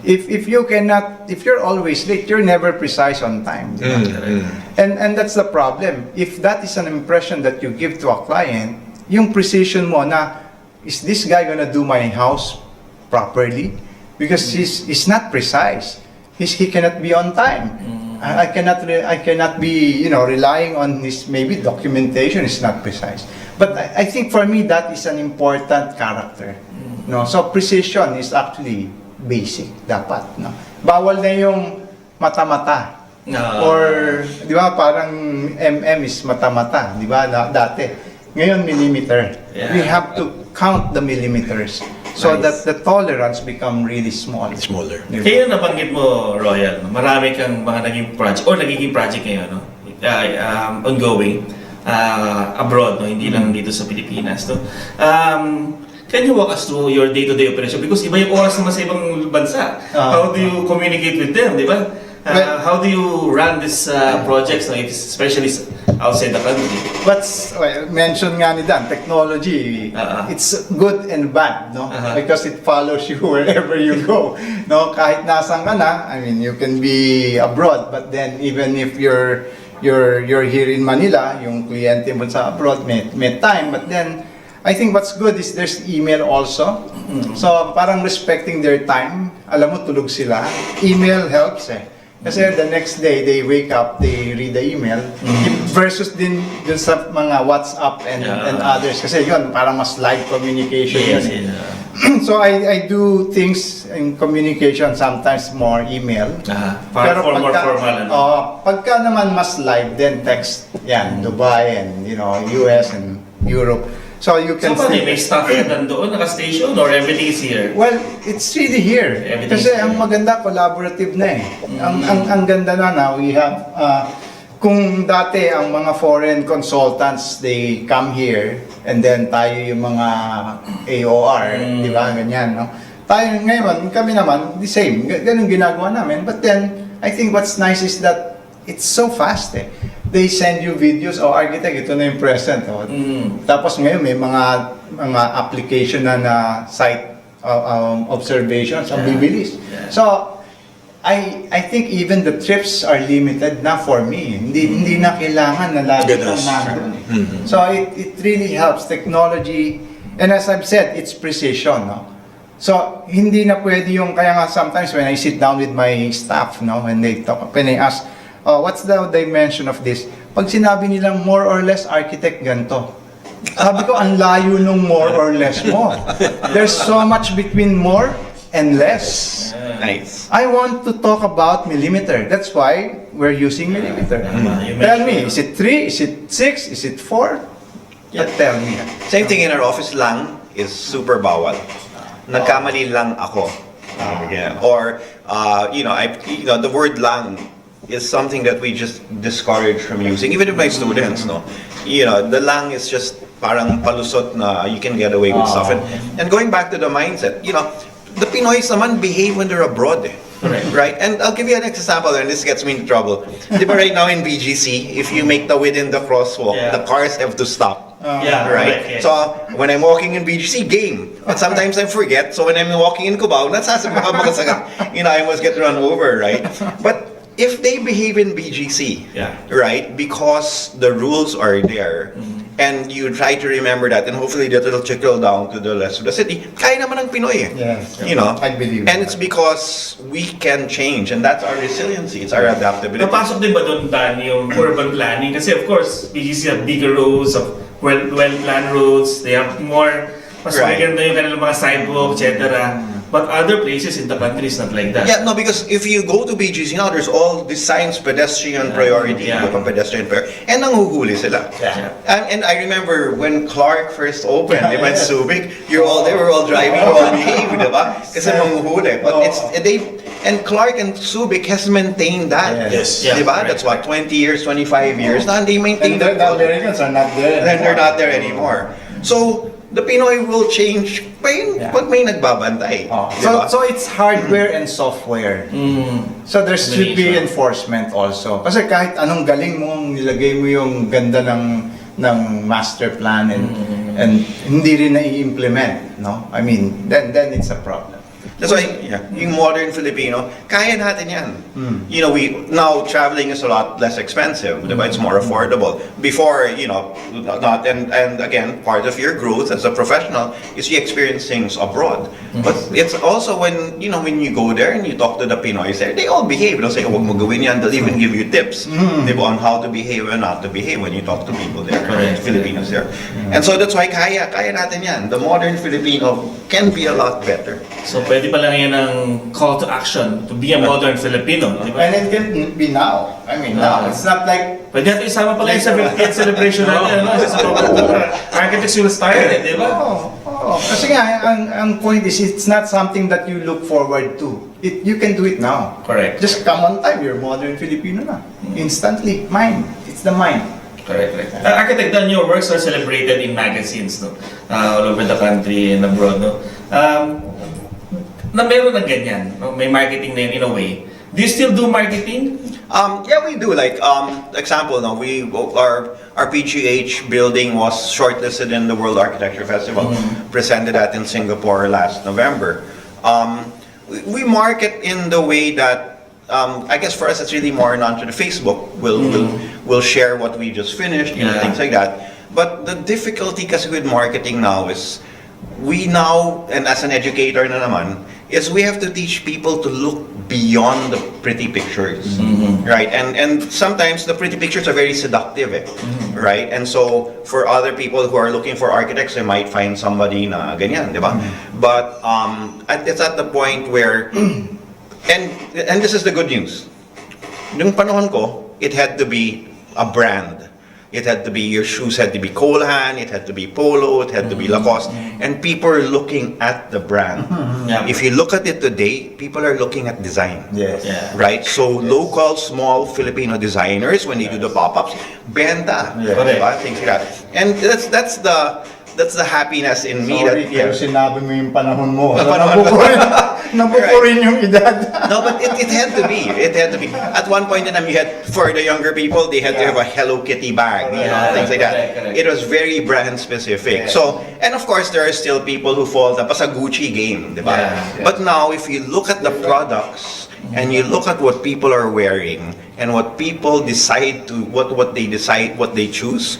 Speaker 3: If you're always late, you're never precise on time. And that's the problem. If that is an impression that you give to a client, yung precision mo na, is this guy gonna do my house properly? Because he's not precise. He cannot be on time. I cannot be relying on his maybe documentation is not precise. But I think for me that is an important character. No, so precision is actually basic dapat, no. Bawal na yung mata-mata. Or di ba parang is mata-mata, di ba? Dati. Ngayon millimeter. We have to count the millimeters so that the tolerance become really small.
Speaker 2: Smaller.
Speaker 3: Diba?
Speaker 1: Kaya nabanggit mo, Royal, marami kang mga naging project or nagiging project ngayon, no? Ongoing abroad, no? Hindi lang dito sa Pilipinas, no? Can you walk us through your day-to-day operation? Because iba yung oras naman sa ibang bansa. How do you communicate with them, di ba? How do you run these projects, no? Especially outside the country?
Speaker 3: But mention nga ni Dan, technology, it's good and bad, no? Because it follows you wherever you go, no? Kahit nasan ka na, I mean, you can be abroad, but then even if you're here in Manila, yung kliyente mo sa abroad may time, but then I think what's good is there's email also. So parang respecting their time. Alam mo, tulog sila. Email helps eh. Kasi the next day, they wake up, they read the email. Versus din sa mga WhatsApp and others. Kasi yun, parang mas live communication yun eh. So I do things in communication, sometimes more email.
Speaker 1: Pero more formal.
Speaker 3: Pagka naman mas live, then text. Yan, Dubai and US and Europe. So you can
Speaker 1: so, may staff yan nandoon, naka-station, or everything is here?
Speaker 3: Well, it's really here. Kasi ang maganda, collaborative na eh. Ang ganda na we have, kung dati ang mga foreign consultants, they come here, and then tayo yung mga AOR, di ba, ganyan, no? Tayo ngayon, kami naman, the same, ganun ginagawa namin. But then, I think what's nice is that it's so fast eh. They send you videos, architect, ito na yung present. Tapos ngayon may mga application na site observations, ang bibilis. So, I think even the trips are limited na for me. Hindi na kailangan na lagi kang nandun. So, it really helps. Technology, and as I've said, it's precision, no? So, hindi na pwede yung, kaya nga sometimes when I sit down with my staff, no, when I ask, what's the dimension of this? Pag sinabi nilang more or less architect ganito. Sabi ko, ang layo nung more or less mo. There's so much between more and less.
Speaker 4: Nice.
Speaker 3: I want to talk about millimeter. That's why we're using millimeter. Tell me, is it 3? Is it 6? Is it 4? Tell me.
Speaker 4: Same thing in our office, lang is super bawal. Nagkamali lang ako. Or the word lang is something that we just discourage from using, even with my students, no? The lang is just parang palusot na you can get away with stuff. And going back to the mindset, the Pinoys naman behave when they're abroad eh.
Speaker 1: Correct.
Speaker 4: Right? And I'll give you an example, and this gets me into trouble. Di ba right now in BGC, if you make the within the crosswalk,
Speaker 1: Yeah.
Speaker 4: the cars have to stop.
Speaker 1: Yeah,
Speaker 4: Right?
Speaker 1: correct, yeah.
Speaker 4: So, when I'm walking in BGC, game. But sometimes I forget. So, when I'm walking in Cubao, I almost get run over, right? But if they behave in BGC,
Speaker 1: Yeah.
Speaker 4: right, because the rules are there, and you try to remember that, and hopefully that will trickle down to the rest of the city, kaya naman ng Pinoy eh.
Speaker 3: Yes.
Speaker 4: You know?
Speaker 3: I believe
Speaker 4: And
Speaker 3: that.
Speaker 4: it's because we can change, and that's our resiliency, it's our adaptability.
Speaker 1: Napasok din ba doon, Dan, yung urban planning? Kasi of course, BGC have bigger roads, of well-planned roads, they have more, mas
Speaker 4: Right.
Speaker 1: maganda yung kanilang mga sidewalk, etc. But other places in the country is not like that.
Speaker 4: Yeah, no, because if you go to BGC now, there's all these signs, pedestrian priority,
Speaker 1: Yeah.
Speaker 4: pedestrian priority, and nanghuhuli sila.
Speaker 1: Yeah.
Speaker 4: And I remember when Clark first opened, they went Subic, they were all driving, all behave, diba? Kasi manghuhuli. But and Clark and Subic has maintained that.
Speaker 2: Yes.
Speaker 1: Yeah,
Speaker 4: Diba?
Speaker 1: correct,
Speaker 4: That's what, 20 years, 25 years, na they maintain
Speaker 3: And the
Speaker 4: that.
Speaker 3: Americans are not there.
Speaker 4: Then they're not there anymore. So, the Pinoy will change pag may nagbabantay.
Speaker 3: Oh.
Speaker 4: Diba?
Speaker 3: So it's hardware and software. So there should be enforcement also. Kasi kahit anong galing mong nilagay mo yung ganda ng master plan and hindi rin na-i-implement, no? I mean, then it's a problem.
Speaker 4: That's why, yung modern Filipino, kaya natin yan. You know, now traveling is a lot less expensive, diba? It's more affordable. Before, and again, part of your growth as a professional is you experience things abroad. But it's also when you go there and you talk to the Pinoys there, they all behave. They'll say, huwag mo gawin yan. They'll even give you tips, diba, on how to behave and not to behave when you talk to people there, Filipinos there. And so that's why kaya natin yan. The modern Filipino can be a lot better.
Speaker 1: So pwede pala ngayon ang call to action to be a modern Filipino. Di ba?
Speaker 3: And it can be now. I mean, now. It's not like
Speaker 1: Pwede natin isama pala yung 70th celebration natin. Ano? Sa Architects will start it, di ba?
Speaker 3: Oh. Kasi nga, ang point is, it's not something that you look forward to. You can do it now.
Speaker 1: Correct.
Speaker 3: Just come on time, you're modern Filipino na. Instantly, mind. It's the mind.
Speaker 1: Correct. Architect, Dan, your works are celebrated in magazines, no? All over the country and abroad, no? Na meron ng ganyan, no? May marketing na yun in a way. Do you still do marketing?
Speaker 4: Yeah, we do. Like, example, no, our PGH building was shortlisted in the World Architecture Festival, presented that in Singapore last November. We market in the way that, I guess for us it's really more non-traditional. Facebook will share what we just finished, things like that. But the difficulty kasi with marketing now is, we now, and as an educator na naman, is we have to teach people to look beyond the pretty pictures, right? And sometimes the pretty pictures are very seductive, right? And so for other people who are looking for architects, they might find somebody na ganyan, di ba? But it's at the point where, and this is the good news. Nung panahon ko, it had to be a brand. It had to be, your shoes had to be Colehan, it had to be Polo, it had to be Lacoste, and people are looking at the brand.
Speaker 1: Yeah.
Speaker 4: If you look at it today, people are looking at design.
Speaker 3: Yes.
Speaker 1: Yeah.
Speaker 4: Right? So local, small Filipino designers, when they do the pop-ups, benta.
Speaker 3: Yeah.
Speaker 4: Diba? Things like that. And that's the happiness in me.
Speaker 3: Sorry,
Speaker 4: That,
Speaker 3: pero sinabi mo yung panahon mo.
Speaker 4: Panahon mo.
Speaker 3: Nabukurin yung edad.
Speaker 4: No, but it had to be. It had to be. At one point in time, you had, for the younger people, they had to have a Hello Kitty bag, things like that.
Speaker 1: Correct.
Speaker 4: It was very brand specific.
Speaker 3: Yeah.
Speaker 4: So, and of course, there are still people who fall sa Gucci game, diba?
Speaker 1: Yeah.
Speaker 4: But now, if you look at the products and you look at what people are wearing and what people decide to, what they decide, what they choose,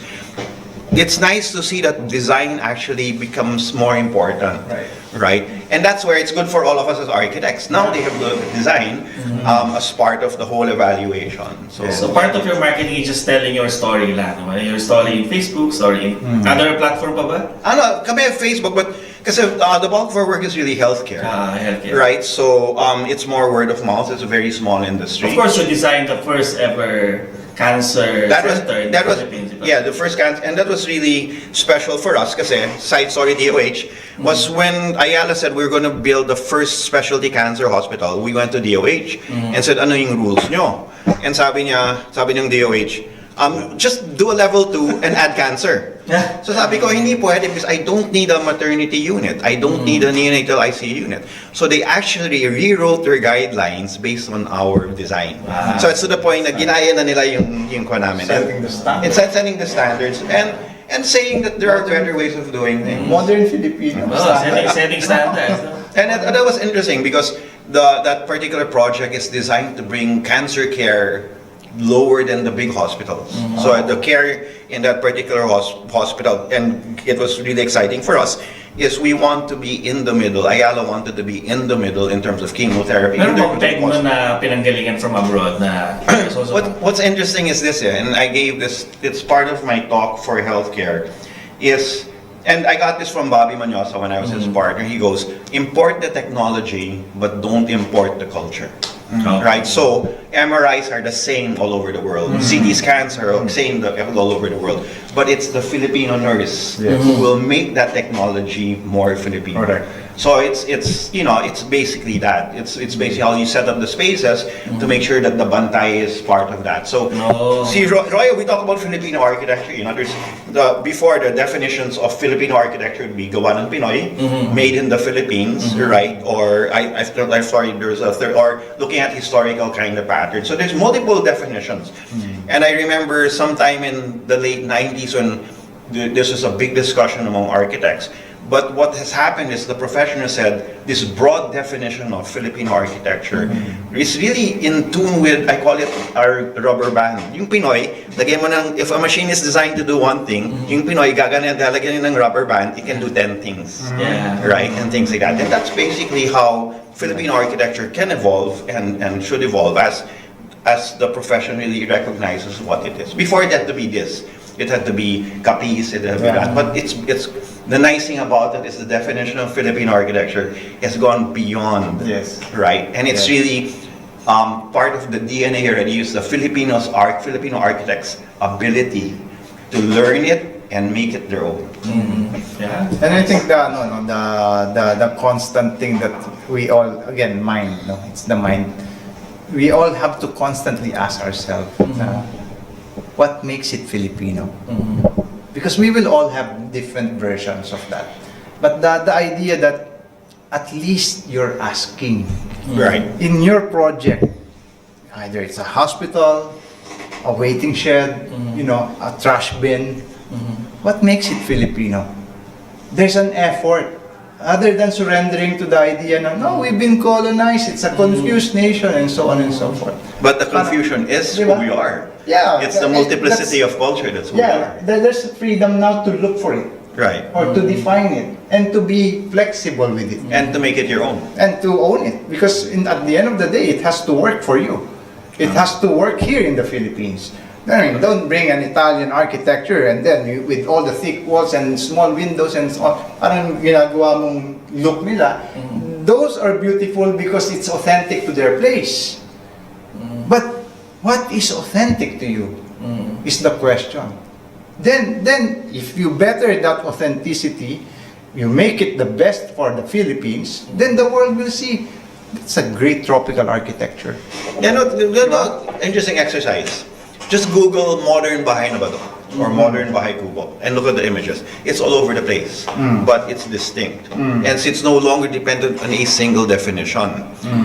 Speaker 4: it's nice to see that design actually becomes more important, right? And that's where it's good for all of us as architects. Now they have the design as part of the whole evaluation.
Speaker 1: So part of your marketing is just telling your story lang. No? Your story in Facebook, story in other platform pa ba?
Speaker 4: Ano, kami have Facebook, but kasi the bulk of our work is really healthcare.
Speaker 1: Healthcare.
Speaker 4: Right? So it's more word of mouth. It's a very small industry.
Speaker 1: Of course, you designed the first ever cancer center in the Philippines.
Speaker 4: Yeah, the first cancer, and that was really special for us kasi side story DOH was when Ayala said we're going to build the first specialty cancer hospital. We went to DOH and said, ano yung rules nyo? And sabi ng DOH, just do a level 2 and add cancer.
Speaker 1: Yeah.
Speaker 4: So sabi ko, hindi pwede because I don't need a maternity unit. I don't need a neonatal ICU unit. So they actually rewrote their guidelines based on our design.
Speaker 1: Wow.
Speaker 4: So it's to the point na ginaya na nila yung kwa namin.
Speaker 3: Setting the standards.
Speaker 4: It's setting the standards and saying that there are better ways of doing things.
Speaker 3: Modern Filipino.
Speaker 1: Setting standards. No?
Speaker 4: And that was interesting because that particular project is designed to bring cancer care lower than the big hospitals. So the care in that particular hospital, and it was really exciting for us, is we want to be in the middle. Ayala wanted to be in the middle in terms of chemotherapy.
Speaker 1: Meron bang peg mo na pinanggalingan from abroad na
Speaker 4: What's interesting is this, and I gave this, it's part of my talk for healthcare, is, and I got this from Bobby Manyosa when I was his partner, he goes, import the technology, but don't import the culture. Right? So, MRIs are the same all over the world. CT scans are the same all over the world. But it's the Filipino nurse who will make that technology more Filipino.
Speaker 3: Correct.
Speaker 4: So it's basically that. It's basically how you set up the spaces to make sure that the bantay is part of that. So see, Roy, we talk about Filipino architecture. There's before the definitions of Filipino architecture would be gawa ng Pinoy, made in the Philippines, right? Or I'm sorry, there's a third, or looking at historical kind of pattern. So there's multiple definitions. And I remember sometime in the late 90s when this was a big discussion among architects. But what has happened is the professional said this broad definition of Filipino architecture is really in tune with, I call it our rubber band. Yung Pinoy, lagyan mo ng, if a machine is designed to do one thing, yung Pinoy, lalagyan ng rubber band, it can do 10 things. Right? And things like that. And that's basically how Filipino architecture can evolve and should evolve as the profession really recognizes what it is. Before it had to be this. It had to be capis, it had to be that. But it's the nice thing about it is the definition of Filipino architecture has gone beyond.
Speaker 3: Yes.
Speaker 4: Right? And it's really part of the DNA already is the Filipino architects' ability to learn it and make it their own.
Speaker 3: Yeah. And I think the constant thing that we all, again, mind, it's the mind. We all have to constantly ask ourselves, what makes it Filipino? Because we will all have different versions of that. But the idea that at least you're asking.
Speaker 4: Right.
Speaker 3: In your project, either it's a hospital, a waiting shed, a trash bin. What makes it Filipino? There's an effort. Other than surrendering to the idea na, no, we've been colonized, it's a confused nation, and so on and so forth.
Speaker 4: But the confusion is who we are.
Speaker 3: Yeah.
Speaker 4: It's the multiplicity of culture that's who we are.
Speaker 3: There's freedom now to look for it.
Speaker 4: Right.
Speaker 3: Or to define it. And to be flexible with it.
Speaker 4: And to make it your own.
Speaker 3: And to own it. Because at the end of the day, it has to work for you. It has to work here in the Philippines. I mean, don't bring an Italian architecture and then with all the thick walls and small windows and so on, parang ginagawa mong look nila. Those are beautiful because it's authentic to their place. But what is authentic to you is the question. Then if you better that authenticity, you make it the best for the Philippines, then the world will see it's a great tropical architecture.
Speaker 4: Interesting exercise. Just Google modern Bahay na ba to? Or modern Bahay Kubo and look at the images. It's all over the place, but it's distinct. And it's no longer dependent on a single definition,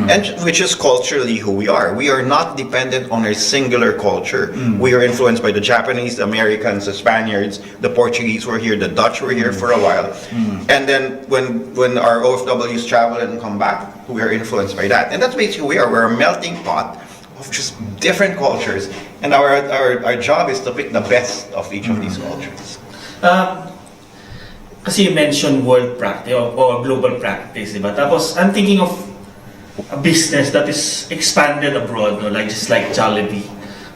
Speaker 4: and which is culturally who we are. We are not dependent on a singular culture. We are influenced by the Japanese, the Americans, the Spaniards, the Portuguese were here, the Dutch were here for a while. And then when our OFWs travel and come back, we are influenced by that. And that's basically who we are. We're a melting pot of just different cultures, and our job is to pick the best of each of these cultures.
Speaker 1: Kasi you mentioned world practice or global practice, diba? Tapos I'm thinking of a business that is expanded abroad, no? Just like Jollibee.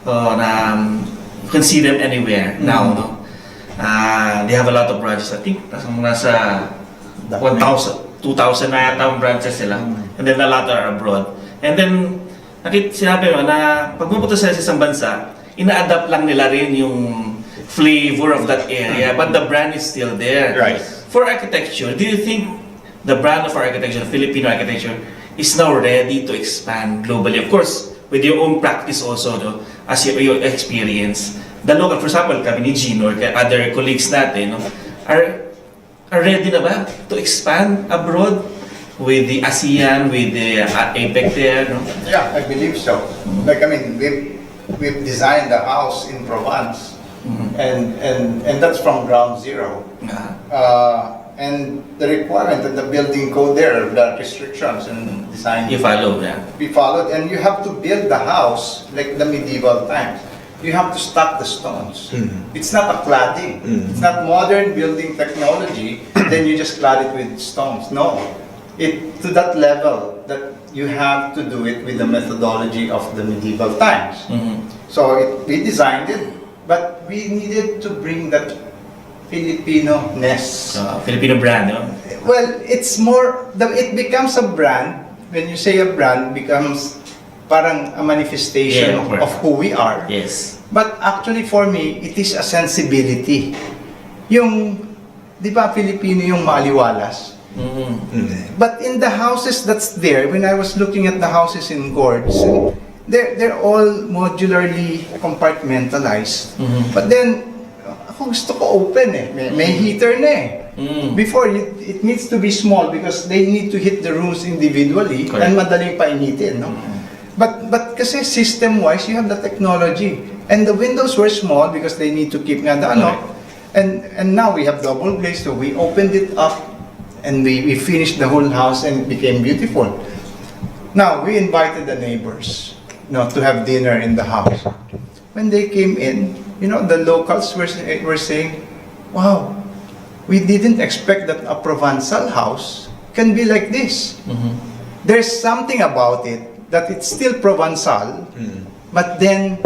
Speaker 1: You can see them anywhere now, no? They have a lot of branches. I think nasa 1,000, 2,000 na yata ang branches sila. And then a lot are abroad. And then sinabi mo na pag pupunta sila sa isang bansa, ina-adapt lang nila rin yung flavor of that area, but the brand is still there.
Speaker 4: Right.
Speaker 1: For architecture, do you think the brand of architecture, Filipino architecture, is now ready to expand globally? Of course, with your own practice also, no? As your experience. the local, for example, kami ni Gino or other colleagues natin, no, are ready na ba to expand abroad with the ASEAN, with the APEC there, no?
Speaker 3: Yeah, I believe so. Like, I mean, we've designed a house in Provence, and that's from ground zero. And the requirement of the building code there, the restrictions and design.
Speaker 1: You follow, yeah.
Speaker 3: We followed, and you have to build the house like the medieval times. You have to stack the stones. It's not a cladding. It's not modern building technology. Then you just clad it with stones. No, to that level that you have to do it with the methodology of the medieval times. So we designed it, but we needed to bring that Filipino-ness.
Speaker 1: Filipino brand, no?
Speaker 3: Well, it's more, it becomes a brand. When you say a brand, becomes parang a manifestation
Speaker 1: Yeah,
Speaker 3: of who we are.
Speaker 1: Yes.
Speaker 3: But actually for me, it is a sensibility. Yung, di ba Filipino yung maliwalas? But in the houses that's there, when I was looking at the houses in Gordes, they're all modularly compartmentalized. But then, ako gusto ko open eh. May heater na eh. Before, it needs to be small because they need to heat the rooms individually.
Speaker 1: Correct.
Speaker 3: And madaling painitin, no? But kasi system-wise, you have the technology. And the windows were small because they need to keep nga the ano. And now we have double glaze, so we opened it up and we finished the whole house and it became beautiful. Now, we invited the neighbors, to have dinner in the house. When they came in, the locals were saying, wow, we didn't expect that a Provençal house can be like this. There's something about it that it's still Provençal, but then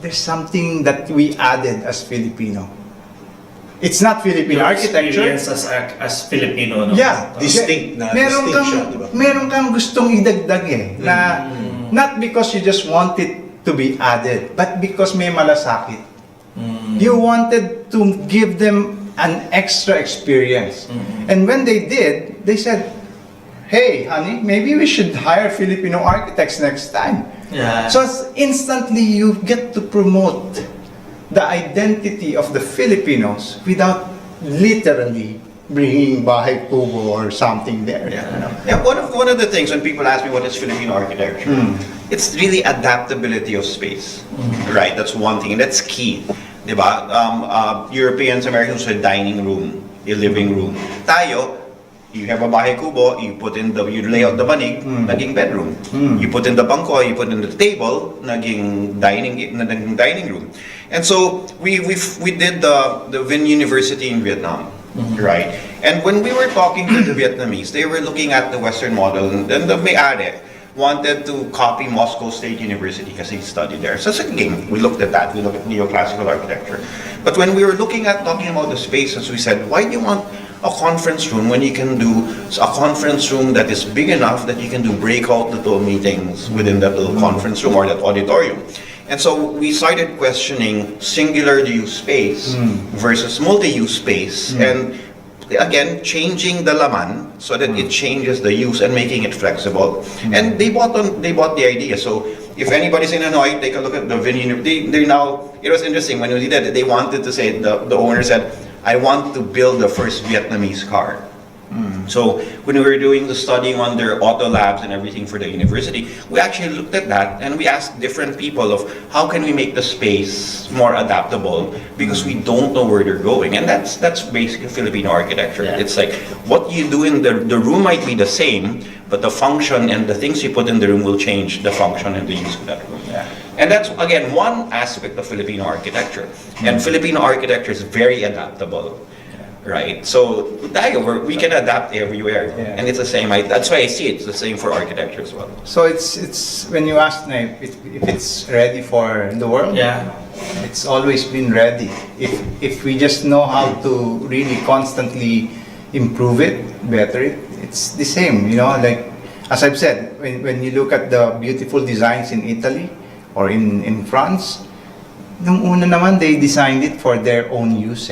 Speaker 3: there's something that we added as Filipino. It's not Filipino
Speaker 1: Your
Speaker 3: architecture.
Speaker 1: experience as Filipino, no?
Speaker 3: Yeah.
Speaker 2: Distinct na
Speaker 3: Meron
Speaker 2: distinct
Speaker 3: kang,
Speaker 2: siya, di ba?
Speaker 3: meron kang gustong idagdag eh, na not because you just want it to be added, but because may malasakit. You wanted to give them an extra experience. And when they did, they said, hey, honey, maybe we should hire Filipino architects next time.
Speaker 1: Yeah.
Speaker 3: So instantly you get to promote the identity of the Filipinos without literally bringing bahay kubo or something there.
Speaker 4: Yeah, one of the things when people ask me what is Filipino architecture, it's really adaptability of space, right? That's one thing, and that's key. Diba? Europeans, Americans have a dining room, a living room. Tayo, you have a bahay kubo, you lay out the banig, naging bedroom. You put in the bangko, you put in the table, naging dining room. And so we did the Vinh University in Vietnam, right? And when we were talking to the Vietnamese, they were looking at the Western model, and the may-ari wanted to copy Moscow State University because he studied there. So again, we looked at that. We looked at neoclassical architecture. But when we were talking about the spaces, we said, why do you want a conference room when you can do a conference room that is big enough that you can do breakout little meetings within that little conference room or that auditorium? And so we started questioning singular use space versus multi-use space, and again changing the laman so that it changes the use and making it flexible. And they bought the idea. So if anybody's in Hanoi, take a look at the Vinh. They're now. It was interesting when we did it. They wanted to say the owner said, I want to build the first Vietnamese car. So when we were doing the studying on their auto labs and everything for the university, we actually looked at that and we asked different people of how can we make the space more adaptable because we don't know where they're going. And that's basically Filipino architecture.
Speaker 3: Yeah.
Speaker 4: It's like what you do in the room might be the same, but the function and the things you put in the room will change the function and the use of that room.
Speaker 3: Yeah.
Speaker 4: And that's, again, one aspect of Filipino architecture. And Filipino architecture is very adaptable, right? So, we can adapt everywhere.
Speaker 3: Yeah.
Speaker 4: And it's the same. That's why I see it's the same for architecture as well.
Speaker 3: So it's when you ask na if it's ready for the world, it's always been ready. If we just know how to really constantly improve it, better it, it's the same. Like as I've said, when you look at the beautiful designs in Italy or in France, nung una naman they designed it for their own use.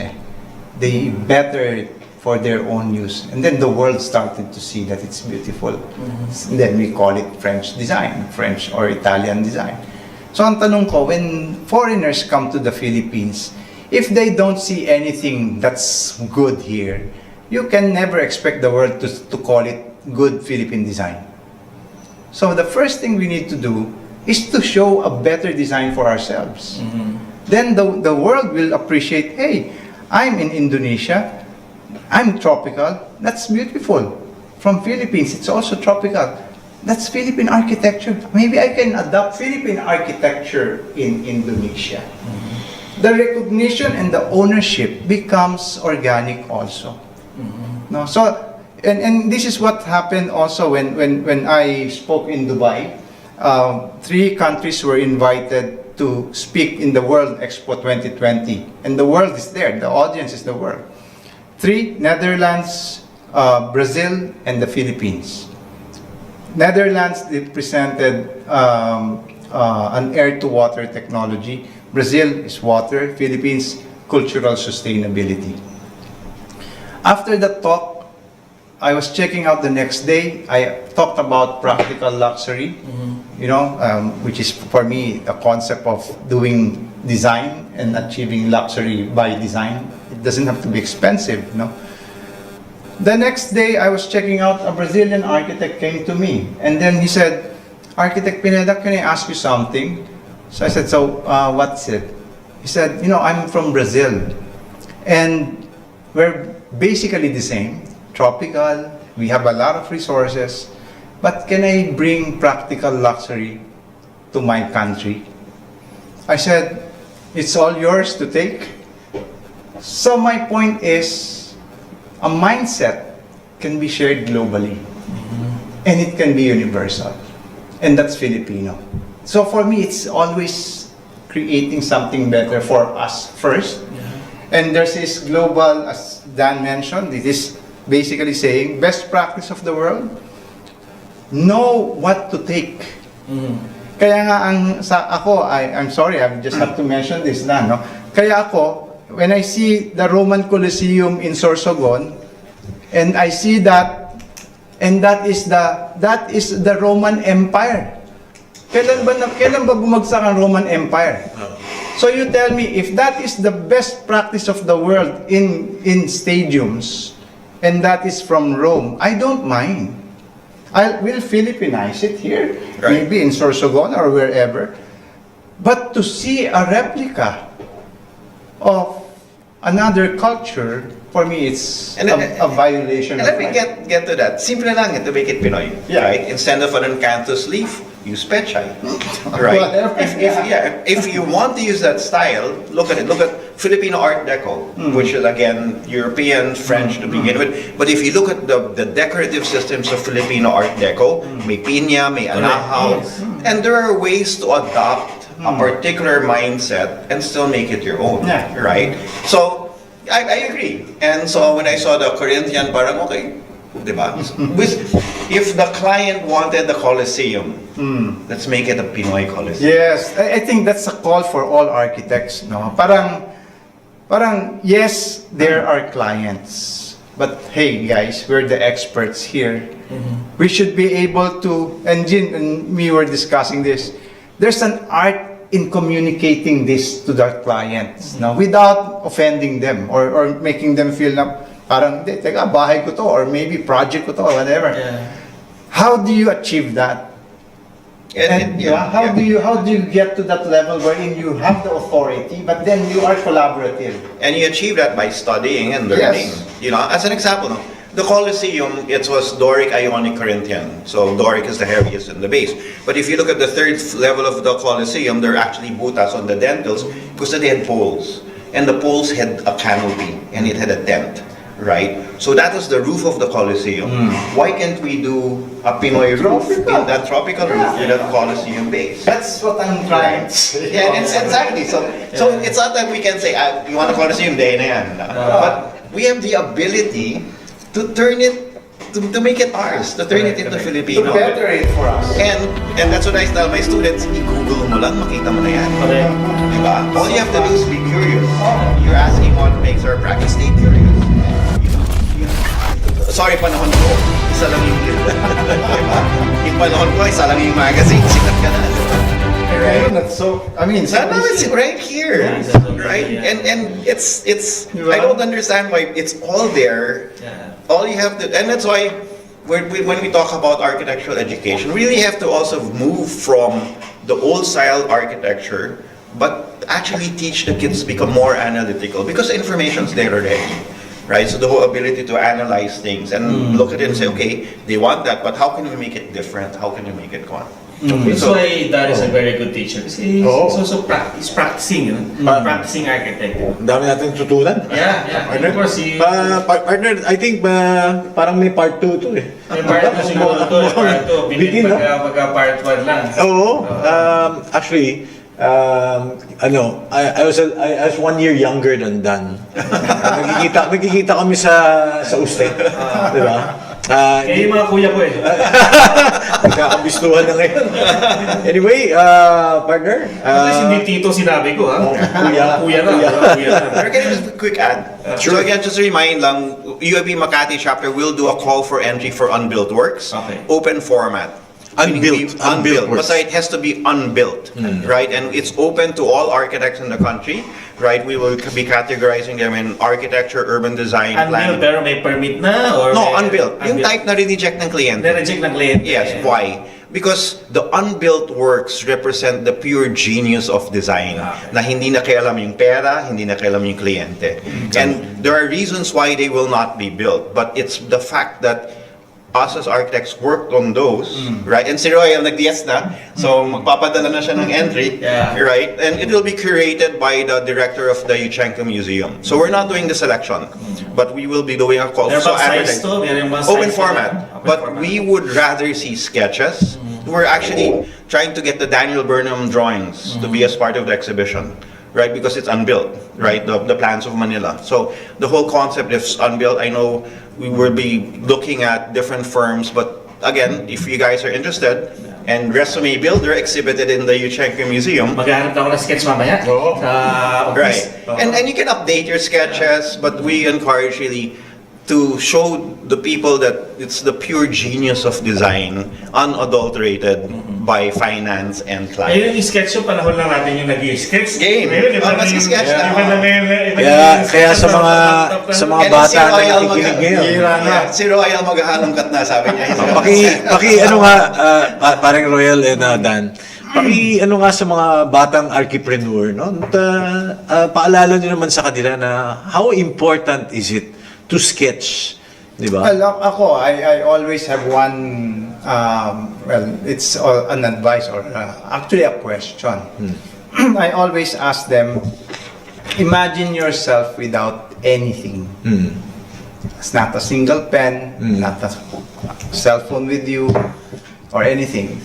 Speaker 3: They better it for their own use, and then the world started to see that it's beautiful. And then we call it French design, French or Italian design. So ang tanong ko, when foreigners come to the Philippines, if they don't see anything that's good here, you can never expect the world to call it good Philippine design. So the first thing we need to do is to show a better design for ourselves. Then the world will appreciate, hey, I'm in Indonesia, I'm tropical, that's beautiful. From Philippines, it's also tropical. That's Philippine architecture. Maybe I can adopt Philippine architecture in Indonesia. The recognition and the ownership becomes organic also. No, so and this is what happened also when I spoke in Dubai. 3 countries were invited to speak in the World Expo 2020, and the world is there. The audience is the world. 3: Netherlands, Brazil, and the Philippines. Netherlands, they presented an air-to-water technology. Brazil is water. Philippines, cultural sustainability. After the talk, I was checking out the next day. I talked about practical luxury, which is for me the concept of doing design and achieving luxury by design. It doesn't have to be expensive, The next day, I was checking out, a Brazilian architect came to me, and then he said, "Architect Pineda, can I ask you something?" So I said, "So, what's it?" He said, "I'm from Brazil, and we're basically the same, tropical, we have a lot of resources, but can I bring practical luxury to my country?" I said, "It's all yours to take." So my point is, a mindset can be shared globally, and it can be universal, and that's Filipino. So for me, it's always creating something better for us first, and there's this global, as Dan mentioned, it is basically saying best practice of the world, know what to take. Kaya nga I'm sorry, I just have to mention this na, Kaya ako, when I see the Roman Colosseum in Sorsogon, and I see that, and that is the Roman Empire. Kailan ba bumagsak ang Roman Empire? So you tell me, if that is the best practice of the world in stadiums, and that is from Rome, I don't mind. I will Philippinize it here, maybe in Sorsogon or wherever. But to see a replica of another culture, for me, it's a violation.
Speaker 4: And let me get to that. Simple lang to make it Pinoy, right? Instead of an acanthus leaf, use pechay, right? If you want to use that style, look at it. Look at Filipino Art Deco, which is again European, French to begin with. But if you look at the decorative systems of Filipino Art Deco, may piña, may anahaw, and there are ways to adopt a particular mindset and still make it your own, right? So I agree. And so when I saw the Corinthian, parang okay, diba? If the client wanted the Colosseum, let's make it a Pinoy Colosseum.
Speaker 3: Yes, I think that's a call for all architects, no? Parang yes, there are clients, but hey guys, we're the experts here. We should be able to, and Jin and me were discussing this, there's an art in communicating this to the clients, no, without offending them or making them feel na parang, teka, bahay ko to, or maybe project ko to, or whatever. How do you achieve that? How do you get to that level wherein you have the authority, but then you are collaborative?
Speaker 4: And you achieve that by studying and learning. As an example, the Colosseum, it was Doric, Ionic, Corinthian. So Doric is the heaviest in the base. But if you look at the third level of the Colosseum, there are actually butas on the dentils because they had poles. And the poles had a canopy and it had a tent, right? So that was the roof of the Colosseum. Why can't we do a Pinoy roof in that tropical roof with a Colosseum base?
Speaker 3: That's what I'm trying to say.
Speaker 4: Yeah, exactly. So it's not that we can say, you want a Colosseum, day na yan. But we have the ability to turn it, to make it ours, to turn it into Filipino.
Speaker 3: To better it for us.
Speaker 4: And that's what I tell my students, i-google mo lang, makita mo na yan. Diba? All you have to do is be curious. You're asking what makes our practice, stay curious. Sorry, panahon ko, isa lang yung diba? Yung panahon ko, isa lang yung magazine, sikat ka na.
Speaker 3: Right. That's so, I mean,
Speaker 4: Sana it's right here,
Speaker 1: Yeah, it's okay,
Speaker 4: right?
Speaker 1: yeah.
Speaker 4: And it's
Speaker 3: Diba?
Speaker 4: I don't understand why it's all there.
Speaker 1: Yeah.
Speaker 4: All you have to, and that's why when we talk about architectural education, we really have to also move from the old style architecture, but actually teach the kids to become more analytical because information's there already. Right, so the whole ability to analyze things and look at it and say, okay, they want that, but how can we make it different? How can we make it go on?
Speaker 1: That's why Dad is a very good teacher. Kasi he's also he's practicing, practicing architect.
Speaker 2: Ang dami natin tutunan.
Speaker 1: Yeah.
Speaker 2: Partner,
Speaker 1: Of course, he...
Speaker 2: partner, I think parang may part 2 to eh.
Speaker 1: May part 2 siguro to. Part 2.
Speaker 2: Begin, no?
Speaker 1: Pagka part 1 lang.
Speaker 2: Oo. Actually, I was 1 year younger than Dan. Nagkikita kami sa uste, di ba?
Speaker 1: Kaya yung mga kuya ko eh.
Speaker 2: Nagkakabistuhan na ngayon. Anyway, partner.
Speaker 1: At least hindi tito sinabi ko ha. Kuya lang.
Speaker 4: Pero can I just quick add? So again, just to remind lang, UAB Makati chapter will do a call for entry for unbuilt works.
Speaker 1: Okay.
Speaker 4: Open format.
Speaker 2: Unbuilt works.
Speaker 4: Basta it has to be unbuilt, right? And it's open to all architects in the country, right? We will be categorizing them in architecture, urban design,
Speaker 1: Unbuilt
Speaker 4: planning.
Speaker 1: pero may permit na? Or
Speaker 4: No,
Speaker 1: may,
Speaker 4: unbuilt. Yung type na rineject ng kliyente.
Speaker 1: Na-reject ng kliyente.
Speaker 4: Yes, why? Because the unbuilt works represent the pure genius of design na hindi na kailangan yung pera, hindi na kailangan yung kliyente. And there are reasons why they will not be built, but it's the fact that us as architects worked on those, right? And si Royal nag-yes na, so magpapadala na siya ng entry, right? And it will be curated by the director of the Lichauco Museum. So we're not doing the selection, but we will be doing a call.
Speaker 1: Meron
Speaker 4: So
Speaker 1: bang size to? Meron bang
Speaker 4: open
Speaker 1: size
Speaker 4: format,
Speaker 1: to? Open
Speaker 4: but
Speaker 1: format.
Speaker 4: we would rather see sketches. We're actually trying to get the Daniel Burnham drawings to be as part of the exhibition, right? Because it's unbuilt, right? The plans of Manila. So the whole concept is unbuilt. I know we will be looking at different firms, but again, if you guys are interested, and Resume Builder exhibited in the Lichauco Museum.
Speaker 1: Maghahanap na ako ng sketch mamaya. Sa office.
Speaker 4: Right. And you can update your sketches, but we encourage really to show the people that it's the pure genius of design, unadulterated by finance and client.
Speaker 1: Ayun yung sketch yung panahon lang natin yung nag-sketch.
Speaker 4: Game.
Speaker 1: Ngayon, iba na
Speaker 4: Mas
Speaker 1: yung...
Speaker 4: sketch na.
Speaker 1: Iba na ngayon.
Speaker 2: Kaya sa mga
Speaker 4: And
Speaker 2: bata
Speaker 4: si
Speaker 2: na
Speaker 4: Royal
Speaker 2: nakikinig ngayon.
Speaker 4: Si Royal maghahalongkat na, sabi niya.
Speaker 2: Paki ano nga, parang Royal and Dan, ano nga sa mga batang archipreneur, no? Paalala nyo naman sa kanila na how important is it to sketch, di ba?
Speaker 3: Well, ako, I always have one, it's an advice or actually a question. I always ask them, imagine yourself without anything. It's not a single pen, not a cell phone with you, or anything.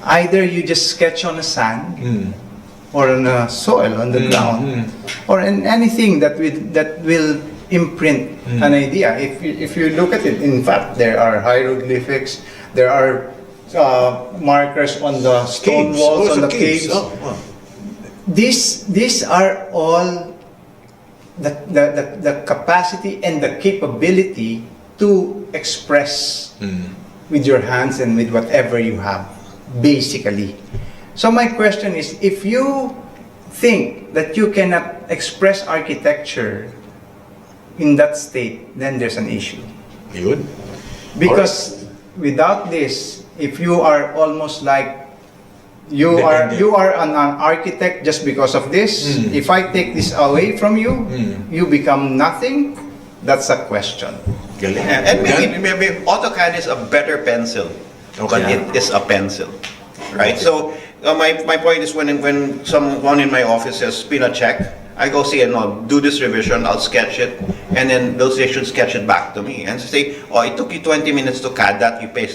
Speaker 3: Either you just sketch on the sand, or on the soil, on the ground, or in anything that will imprint an idea. If you look at it, in fact, there are hieroglyphics, there are markers on the stone walls, on the caves. These are all the capacity and the capability to express with your hands and with whatever you have, basically. So my question is, if you think that you cannot express architecture in that state, then there's an issue.
Speaker 2: Yun.
Speaker 3: Because without this, if you are almost like you are an architect just because of this, if I take this away from you, you become nothing. That's a question.
Speaker 4: And maybe AutoCAD is a better pencil, but it is a pencil, right? So my point is when someone in my office says spin a check, I go say, no, do this revision, I'll sketch it, and then they'll say, should sketch it back to me. And say, oh, it took you 20 minutes to CAD that, you pay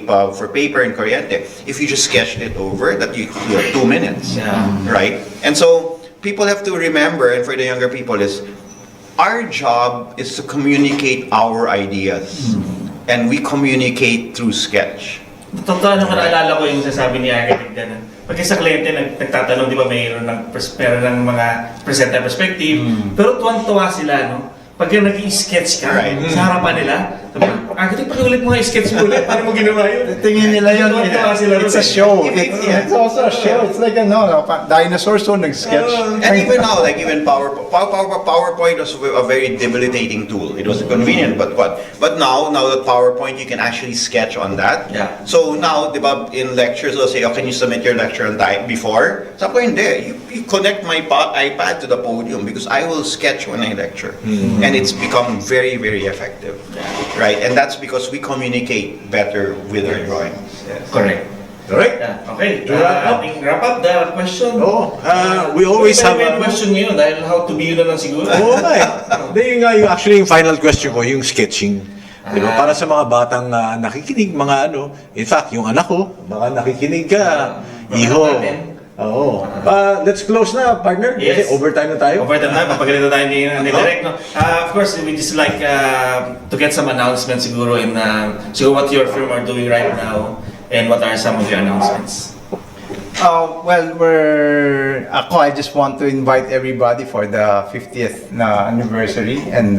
Speaker 4: for paper and kuryente. If you just sketched it over, that you have 2 minutes, right? And so people have to remember, and for the younger people is, our job is to communicate our ideas, and we communicate through sketch.
Speaker 1: Totoo naman, naalala ko yung sasabi ni Architect Danan. Pagka sa kliyente nagtatanong, di ba, mayroon ng mga presenter perspective, pero tuwang-tuwa sila, no? Pagka nag-i-sketch ka sa harapan nila, Sabi, architect, pakiulit mo nga sketch mo ulit. Paano mo ginawa yun?
Speaker 3: Tingin nila yun,
Speaker 1: Tuwa sila
Speaker 3: it's a
Speaker 1: ron eh.
Speaker 3: show.
Speaker 4: Yeah.
Speaker 3: It's also a show. It's like dinosaur so nag-sketch.
Speaker 4: And even now, like even PowerPoint was a very debilitating tool. It was convenient, but what? But now that PowerPoint, you can actually sketch on that.
Speaker 1: Yeah.
Speaker 4: So now, diba, in lectures, they'll say, oh, can you submit your lecture on time before? Sabi ko, hindi. You connect my iPad to the podium because I will sketch when I lecture. And it's become very, very effective. Right? And that's because we communicate better with our drawings. Yes.
Speaker 1: Correct.
Speaker 2: Alright?
Speaker 1: Yeah. Okay,
Speaker 2: To wrap up?
Speaker 1: ating wrap up the question.
Speaker 2: Oo. We always have
Speaker 1: May question ngayon dahil how to be yun na lang siguro.
Speaker 2: Oo nga eh. Hindi nga yung actually yung final question ko, yung sketching. Di ba? Para sa mga batang nakikinig, mga ano. In fact, yung anak ko, baka nakikinig ka. Iho. Oo. Let's close na, partner.
Speaker 1: Yes.
Speaker 2: Kasi overtime na tayo.
Speaker 1: Overtime na, papagalitan tayo ni Direk. No? Of course, we just like to get some announcements siguro in what your firm are doing right now and what are some of your announcements.
Speaker 3: Well, I just want to invite everybody for the 50th anniversary, and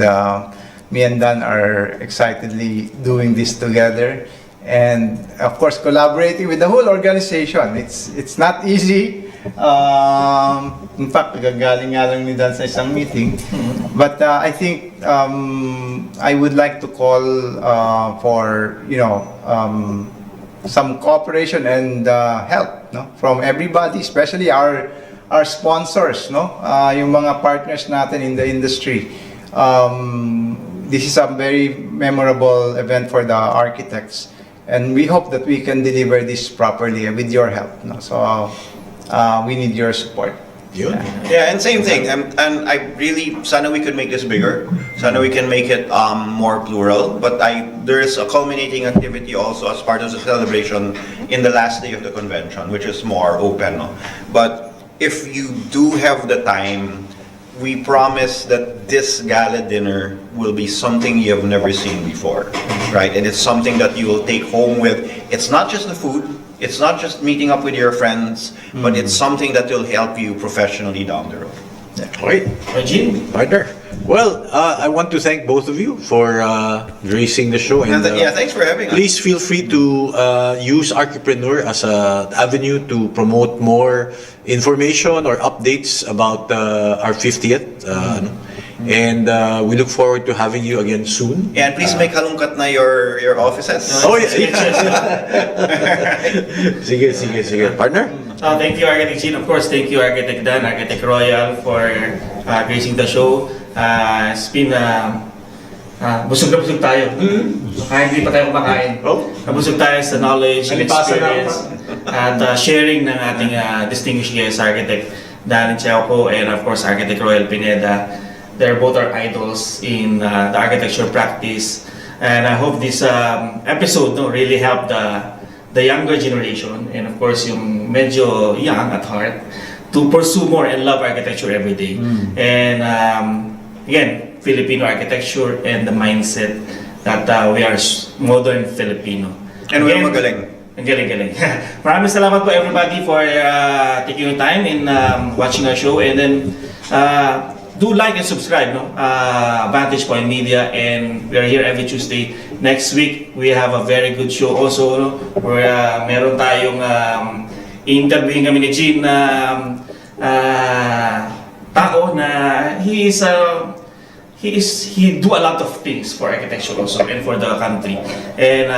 Speaker 3: me and Dan are excitedly doing this together, and of course collaborating with the whole organization. It's not easy. In fact, gagaling nga lang ni Dan sa isang meeting, but I think I would like to call for some cooperation and help, no, from everybody, especially our sponsors, no, yung mga partners natin in the industry. This is a very memorable event for the architects, and we hope that we can deliver this properly with your help, no? So we need your support.
Speaker 2: Yun.
Speaker 4: Yeah, and same thing. And I really, sana we could make this bigger. Sana we can make it more plural. But there is a culminating activity also as part of the celebration in the last day of the convention, which is more open. No? But if you do have the time, we promise that this gala dinner will be something you have never seen before, right? And it's something that you will take home with. It's not just the food. It's not just meeting up with your friends, but it's something that will help you professionally down the road.
Speaker 2: Okay.
Speaker 1: Eugene?
Speaker 2: Partner. Well, I want to thank both of you for gracing the show. And,
Speaker 4: Yeah, thanks for having us.
Speaker 2: please feel free to use Archipreneur as an avenue to promote more information or updates about our 50th. And we look forward to having you again soon.
Speaker 4: Yeah, and please make halungkat na your offices.
Speaker 2: Oh, yeah. Sige. Partner?
Speaker 1: Thank you, Architect Gene. Of course, thank you, Architect Dan, Architect Royal, for gracing the show. It's been busog na busog tayo. Kahit hindi pa tayo kumakain.
Speaker 2: Oh.
Speaker 1: Nabusog tayo sa knowledge and
Speaker 2: Nalipasan na
Speaker 1: experience at sharing ng ating distinguished guest, Architect Dan Lichauco, and of course, Architect Royal Pineda. They're both our idols in the architecture practice. And I hope this episode really helped the younger generation, and of course yung medyo young at heart, to pursue more and love architecture every day. And again, Filipino architecture and the mindset that we are modern Filipino.
Speaker 4: And we're
Speaker 1: Again,
Speaker 4: magaling.
Speaker 1: ang galing. Maraming salamat po everybody for taking your time in watching our show, and then do like and subscribe, no? Vantage Point Media, and we are here every Tuesday. Next week we have a very good show also, no? Where meron tayong interviewing kami ni Gene na tao na he do a lot of things for architecture also and for the country. And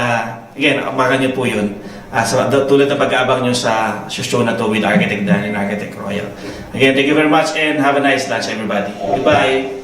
Speaker 1: again, abangan niyo po yun. Tulad ng pag-aabang nyo sa show na to with Architect Dan and Architect Royal. Again, thank you very much and have a nice lunch, everybody. Goodbye!